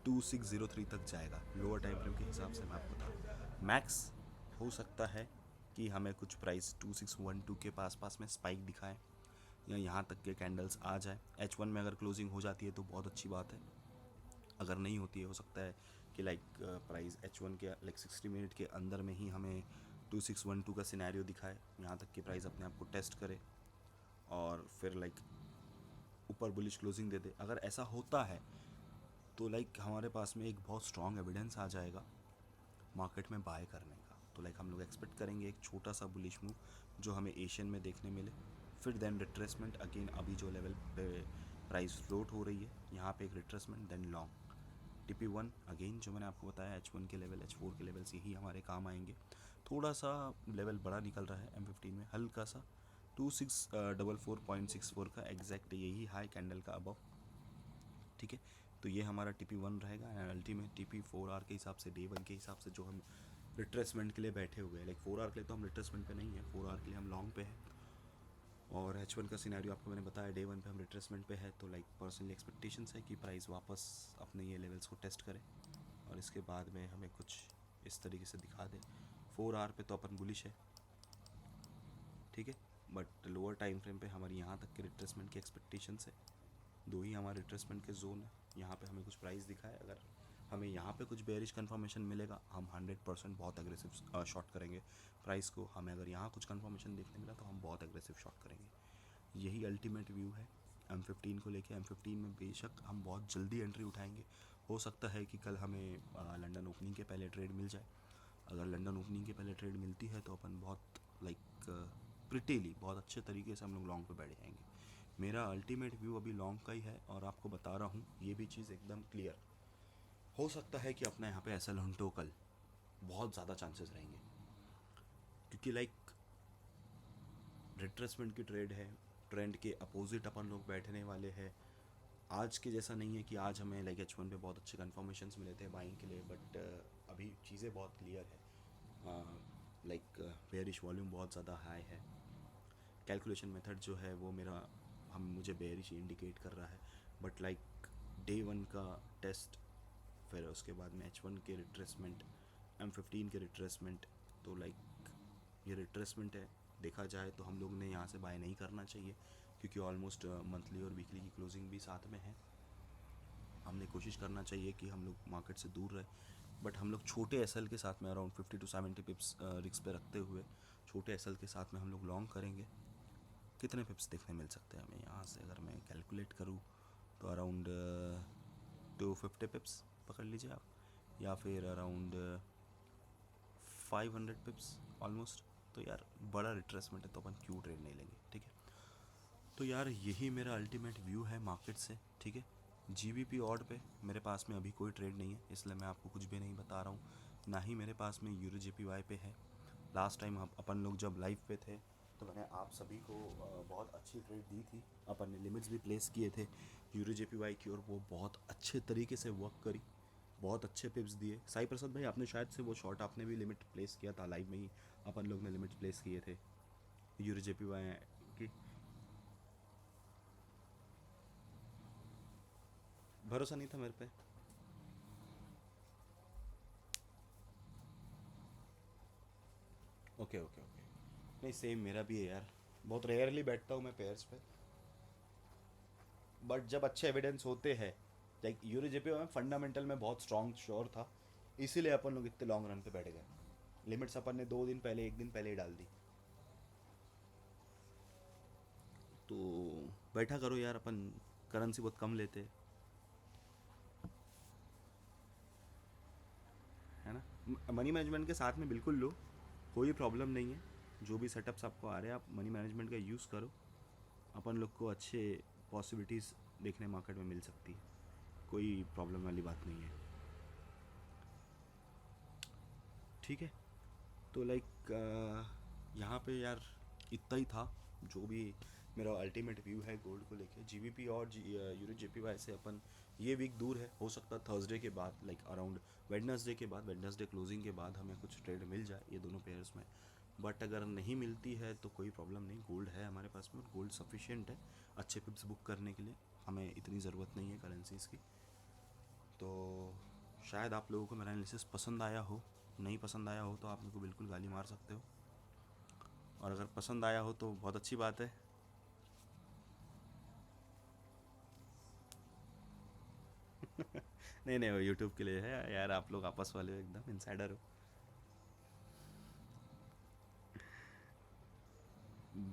2603 तक जाएगा, लोअर टाइम फ्रेम के हिसाब से मैं आपको बता रहा हूँ। मैक्स हो सकता है कि हमें कुछ प्राइस 2612 के पास में स्पाइक दिखाएं, या यहाँ तक के कैंडल्स आ जाए। H1 में अगर क्लोजिंग हो जाती है तो बहुत अच्छी बात है, अगर नहीं होती है हो सकता है कि लाइक प्राइस H1 के लाइक 60 मिनट के अंदर में ही हमें 2612 का सिनेरियो दिखाए, यहाँ तक कि प्राइस अपने आप को टेस्ट करे और फिर लाइक ऊपर बुलिश क्लोजिंग दे दे। अगर ऐसा होता है तो लाइक हमारे पास में एक बहुत स्ट्रॉन्ग एविडेंस आ जाएगा मार्केट में बाय करने का। तो लाइक हम लोग एक्सपेक्ट करेंगे एक छोटा सा बुलिश मूव जो हमें एशियन में देखने मिले, फिर देन रिट्रेसमेंट अगेन। अभी जो लेवल पे प्राइस फ्लोट हो रही है, यहाँ पे एक retracement, then long TP1 again जो मैंने आपको बताया, H1 के लेवल, H4 के लेवल्स यही हमारे काम आएंगे। थोड़ा सा लेवल बड़ा निकल रहा है M15 में, हल्का सा 2644.64 का एग्जैक्ट यही हाई कैंडल का अबव, ठीक है। तो ये हमारा TP1 रहेगा। एंड अल्टीमेट TP4R के हिसाब से, डे 1 के हिसाब से जो हम रिट्रेसमेंट के लिए बैठे हुए हैं, लाइक 4R के लिए तो हम रिट्रेसमेंट पे नहीं है, 4R के लिए हम लॉन्ग पे है। और H1 का सिनेरियो आपको मैंने बताया, डे 1 पे हम रिट्रेसमेंट पे है। तो लाइक पर्सनली एक्सपेक्टेशंस है कि प्राइस वापस अपने ये लेवल्स को टेस्ट करे और इसके बाद में हमें कुछ इस तरीके से दिखा दे। 4R पे तो अपन बुलिश है, ठीक है, बट लोअर टाइम फ्रेम पे हमारी यहाँ तक के रिट्रेसमेंट की एक्सपेक्टेशंस है। दो ही हमारे रिट्रेसमेंट के जोन है, यहाँ पे हमें कुछ प्राइस दिखाए, अगर हमें यहाँ पे कुछ बेरिश कंफर्मेशन मिलेगा, हम 100% बहुत एग्रेसिव शॉट करेंगे प्राइस को। हमें अगर यहाँ कुछ कंफर्मेशन देखने मिला तो हम बहुत एग्रेसिव शॉट करेंगे। यही अल्टीमेट व्यू है M15 को लेके। M15 में बेशक हम बहुत जल्दी एंट्री उठाएंगे। हो सकता है कि कल हमें लंदन ओपनिंग के पहले ट्रेड मिल जाए। अगर लंदन ओपनिंग के पहले ट्रेड मिलती है तो अपन बहुत लाइक प्रिटीली, बहुत अच्छे तरीके से हम लोग लॉन्ग पे बैठ जाएंगे। मेरा अल्टीमेट व्यू अभी लॉन्ग का ही है, और आपको बता रहा हूँ ये भी चीज़ एकदम क्लियर। हो सकता है कि अपना यहाँ पे SL हंटो कल बहुत ज़्यादा चांसेस रहेंगे, क्योंकि लाइक रिट्रेसमेंट की ट्रेड है, ट्रेंड के अपोजिट अपन लोग बैठने वाले हैं। आज के जैसा नहीं है कि आज हमें लाइक H1 पे बहुत अच्छे कन्फर्मेशंस मिले थे बाइंग के लिए, बट अभी चीज़ें बहुत क्लियर है। लाइक बेयरिश वॉल्यूम बहुत ज़्यादा हाई है, कैलकुलेशन मेथड जो है वो मेरा हम मुझे बेयरिश इंडिकेट कर रहा है। बट लाइक डे 1 का टेस्ट, फिर उसके बाद में H1 के रिट्रेसमेंट, M15 के रिट्रेसमेंट, तो लाइक ये रिट्रेसमेंट है। देखा जाए तो हम लोग ने यहाँ से बाय नहीं करना चाहिए, क्योंकि ऑलमोस्ट मंथली और वीकली की क्लोजिंग भी साथ में है। हमने कोशिश करना चाहिए कि हम लोग मार्केट से दूर रहे, बट हम लोग छोटे SL के साथ में अराउंड 50 to 70 पिप्स रिक्स पे रखते हुए छोटे SL के साथ में हम लोग लॉन्ग करेंगे। कितने पिप्स देखने मिल सकते हैं हमें यहाँ से, अगर मैं कैलकुलेट करूँ तो अराउंड 250 पिप्स पकड़ लीजिए आप, या फिर अराउंड 500 पिप्स ऑलमोस्ट। तो यार बड़ा रिट्रेसमेंट है, तो अपन क्यों ट्रेड नहीं लेंगे, ठीक है। तो यार यही मेरा अल्टीमेट व्यू है मार्केट से, ठीक है। GBP ऑड पे मेरे पास में अभी कोई ट्रेड नहीं है, इसलिए मैं आपको कुछ भी नहीं बता रहा हूँ। ना ही मेरे पास में यूरो JPY पे है। लास्ट टाइम अपन लोग जब लाइव पे थे तो मैंने आप सभी को बहुत अच्छी ट्रेड दी थी, अपन ने लिमिट्स भी प्लेस किए थे यूरो JPY की, और वो बहुत अच्छे तरीके से वर्क करी, बहुत अच्छे पिप्स दिए। साई प्रसाद भाई, आपने शायद से वो शॉट आपने भी लिमिट प्लेस किया था लाइव में ही, अपन लोग ने लिमिट प्लेस किए थे यूरो JPY की। भरोसा नहीं था मेरे पे। ओके ओके ओके, नहीं सेम मेरा भी है यार, बहुत रेयरली बैठता हूँ मैं पेयर्स पे, बट जब अच्छे एविडेंस होते हैं, लाइक यूरो JPY में फंडामेंटल में बहुत स्ट्रॉन्ग श्योर था, इसीलिए अपन लोग इतने लॉन्ग रन पे बैठ गए। लिमिट्स अपन ने 2 दिन पहले, 1 दिन पहले ही डाल दी। तो बैठा करो यार, अपन करेंसी बहुत कम लेते हैं, है ना। मनी मैनेजमेंट के साथ में बिल्कुल लो, कोई प्रॉब्लम नहीं है। जो भी सेटअप्स आपको आ रहे हैं आप मनी मैनेजमेंट का यूज़ करो, अपन लोग को अच्छे पॉसिबिलिटीज़ देखने मार्केट में मिल सकती है, कोई प्रॉब्लम वाली बात नहीं है। ठीक है, तो लाइक यहाँ पे यार इतना ही था, जो भी मेरा अल्टीमेट व्यू है गोल्ड को लेके। जीबीपी और यूरो जेपीवाई से अपन ये वीक दूर है, हो सकता है थर्सडे के बाद लाइक अराउंड वेडनेसडे के बाद, वेडनेसडे क्लोजिंग के बाद हमें कुछ ट्रेड मिल जाए ये दोनों पेयर्स में। बट अगर नहीं मिलती है तो कोई प्रॉब्लम नहीं, गोल्ड है हमारे पास में और गोल्ड सफिशिएंट है अच्छे पिप्स बुक करने के लिए, हमें इतनी ज़रूरत नहीं है करेंसीज़ की। तो शायद आप लोगों को मेरा एनालिसिस पसंद आया हो, नहीं पसंद आया हो तो आप मेरे को बिल्कुल गाली मार सकते हो, और अगर पसंद आया हो तो बहुत अच्छी बात है। नहीं नहीं, वो यूट्यूब के लिए है यार, आप लोग आपस वाले हो, एकदम इनसाइडर हो।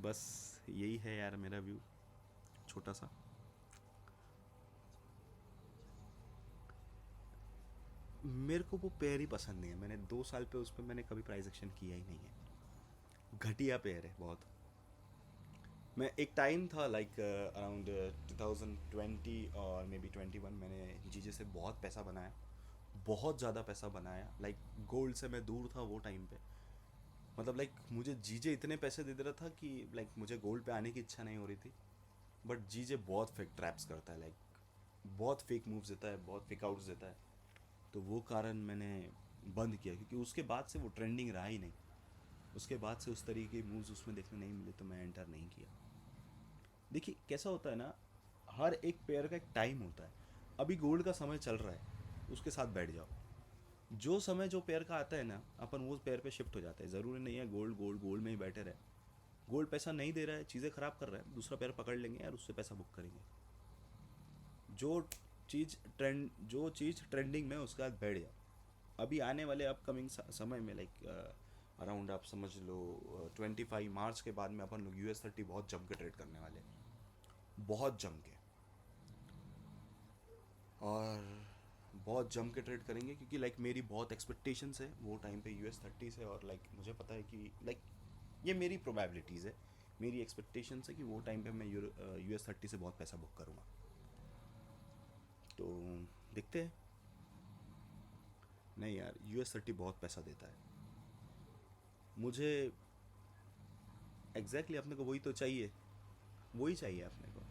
बस यही है यार मेरा व्यू, छोटा सा। मेरे को वो पेयर ही पसंद नहीं है, मैंने 2 साल पे उस पर मैंने कभी प्राइस एक्शन किया ही नहीं है, घटिया पेयर है बहुत। मैं एक टाइम था लाइक अराउंड 2020 और मे बी 21, मैंने जीजे से बहुत पैसा बनाया, बहुत ज़्यादा पैसा बनाया, लाइक गोल्ड से मैं दूर था वो टाइम पे। मतलब लाइक मुझे जीजे इतने पैसे दे दे रहा था कि लाइक मुझे गोल्ड पे आने की इच्छा नहीं हो रही थी। बट जीजे बहुत फेक ट्रैप्स करता है, लाइक बहुत फेक मूव्स देता है, बहुत फेक आउट्स देता है। तो वो कारण मैंने बंद किया, क्योंकि उसके बाद से वो ट्रेंडिंग रहा ही नहीं। उसके बाद से उस तरीके के मूव्स उसमें देखने नहीं मिले, तो मैं एंटर नहीं किया। देखिए कैसा होता है ना, हर एक पेयर का एक टाइम होता है। अभी गोल्ड का समय चल रहा है, उसके साथ बैठ जाओ। जो समय जो पेयर का आता है ना, अपन वो पेयर पे शिफ्ट हो जाते हैं। ज़रूरी नहीं है गोल्ड गोल्ड गोल्ड में ही बैठे रहे। गोल्ड पैसा नहीं दे रहा है, चीज़ें ख़राब कर रहा है, दूसरा पेयर पकड़ लेंगे यार, उससे पैसा बुक करेंगे। जो जो चीज़ ट्रेंडिंग में उसके बाद बैठ जाओ। अभी आने वाले अपकमिंग समय में लाइक अराउंड आप समझ लो 25 मार्च के बाद में अपन लोग US30 बहुत जम के ट्रेड करने वाले हैं, बहुत जम के। और बहुत जम के ट्रेड करेंगे, क्योंकि लाइक मेरी बहुत एक्सपेक्टेशंस है वो टाइम पे US30 से, और लाइक मुझे पता है कि लाइक ये मेरी प्रोबेबिलिटीज़ है, मेरी एक्सपेक्टेशंस है कि वो टाइम पे मैं US30 से बहुत पैसा बुक करूँगा। तो देखते हैं। नहीं यार, US30 बहुत पैसा देता है मुझे। एग्जैक्टली अपने को वही तो चाहिए, वही चाहिए अपने को।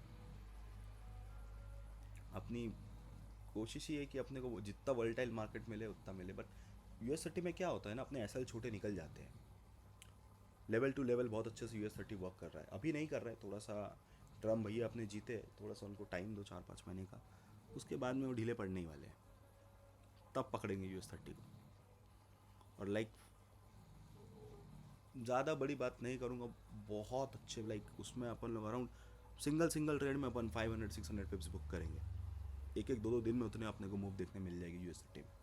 अपनी कोशिश ही है कि अपने को जितना वोलेटाइल मार्केट मिले उतना मिले। बट US30 में क्या होता है ना, अपने एसएल छोटे निकल जाते हैं। लेवल टू लेवल बहुत अच्छे से US30 वर्क कर रहा है, अभी नहीं कर रहा है थोड़ा सा। ट्रम्प भैया अपने जीते, थोड़ा सा उनको टाइम दो 4-5 महीने का, उसके बाद में वो ढीले पड़ने ही वाले हैं, तब पकड़ेंगे US30 को। और लाइक ज़्यादा बड़ी बात नहीं करूँगा, बहुत अच्छे लाइक उसमें अपन लोग अराउंड सिंगल सिंगल ट्रेड में अपन 500-600 पिप्स बुक करेंगे। एक एक दो दो दिन में उतने अपने को मूव देखने मिल जाएगी US30 में,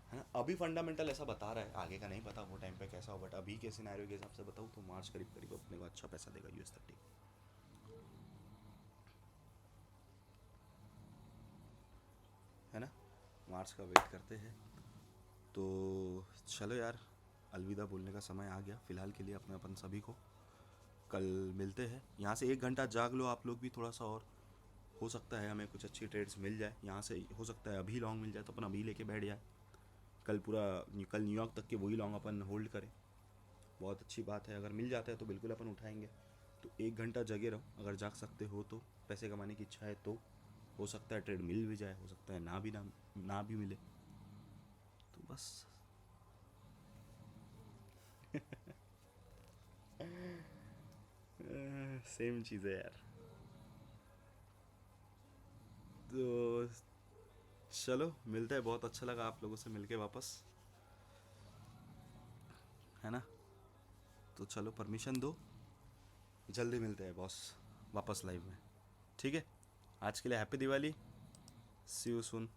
है ना। अभी फंडामेंटल ऐसा बता रहा है, आगे का नहीं पता वो टाइम पे कैसा हो, बट अभी के सिनेरियो के हिसाब से बताऊँ तो मार्च करीब करीब अपने को अच्छा पैसा देगा US30, है ना। मार्च का वेट करते हैं। तो चलो यार, अलविदा बोलने का समय आ गया फ़िलहाल के लिए अपने अपन सभी को। कल मिलते हैं, यहाँ से 1 घंटा जाग लो आप लोग भी थोड़ा सा, और हो सकता है हमें कुछ अच्छी ट्रेड्स मिल जाए यहाँ से। हो सकता है अभी लॉन्ग मिल जाए तो अपन अभी लेके बैठ जाए, कल पूरा कल न्यूयॉर्क तक के वही लॉन्ग अपन होल्ड करें। बहुत अच्छी बात है, अगर मिल जाता है तो बिल्कुल अपन उठाएंगे। तो 1 घंटा जगे रहो, अगर जाग सकते हो तो, पैसे कमाने की इच्छा है तो। हो सकता है ट्रेड मिल भी जाए, हो सकता है ना भी मिले। तो बस सेम चीज़ है यार। तो चलो मिलते हैं, बहुत अच्छा लगा आप लोगों से मिलके वापस, है ना। तो चलो परमिशन दो, जल्दी मिलते हैं बॉस वापस लाइव में। ठीक है, आज के लिए happy Diwali, see you soon.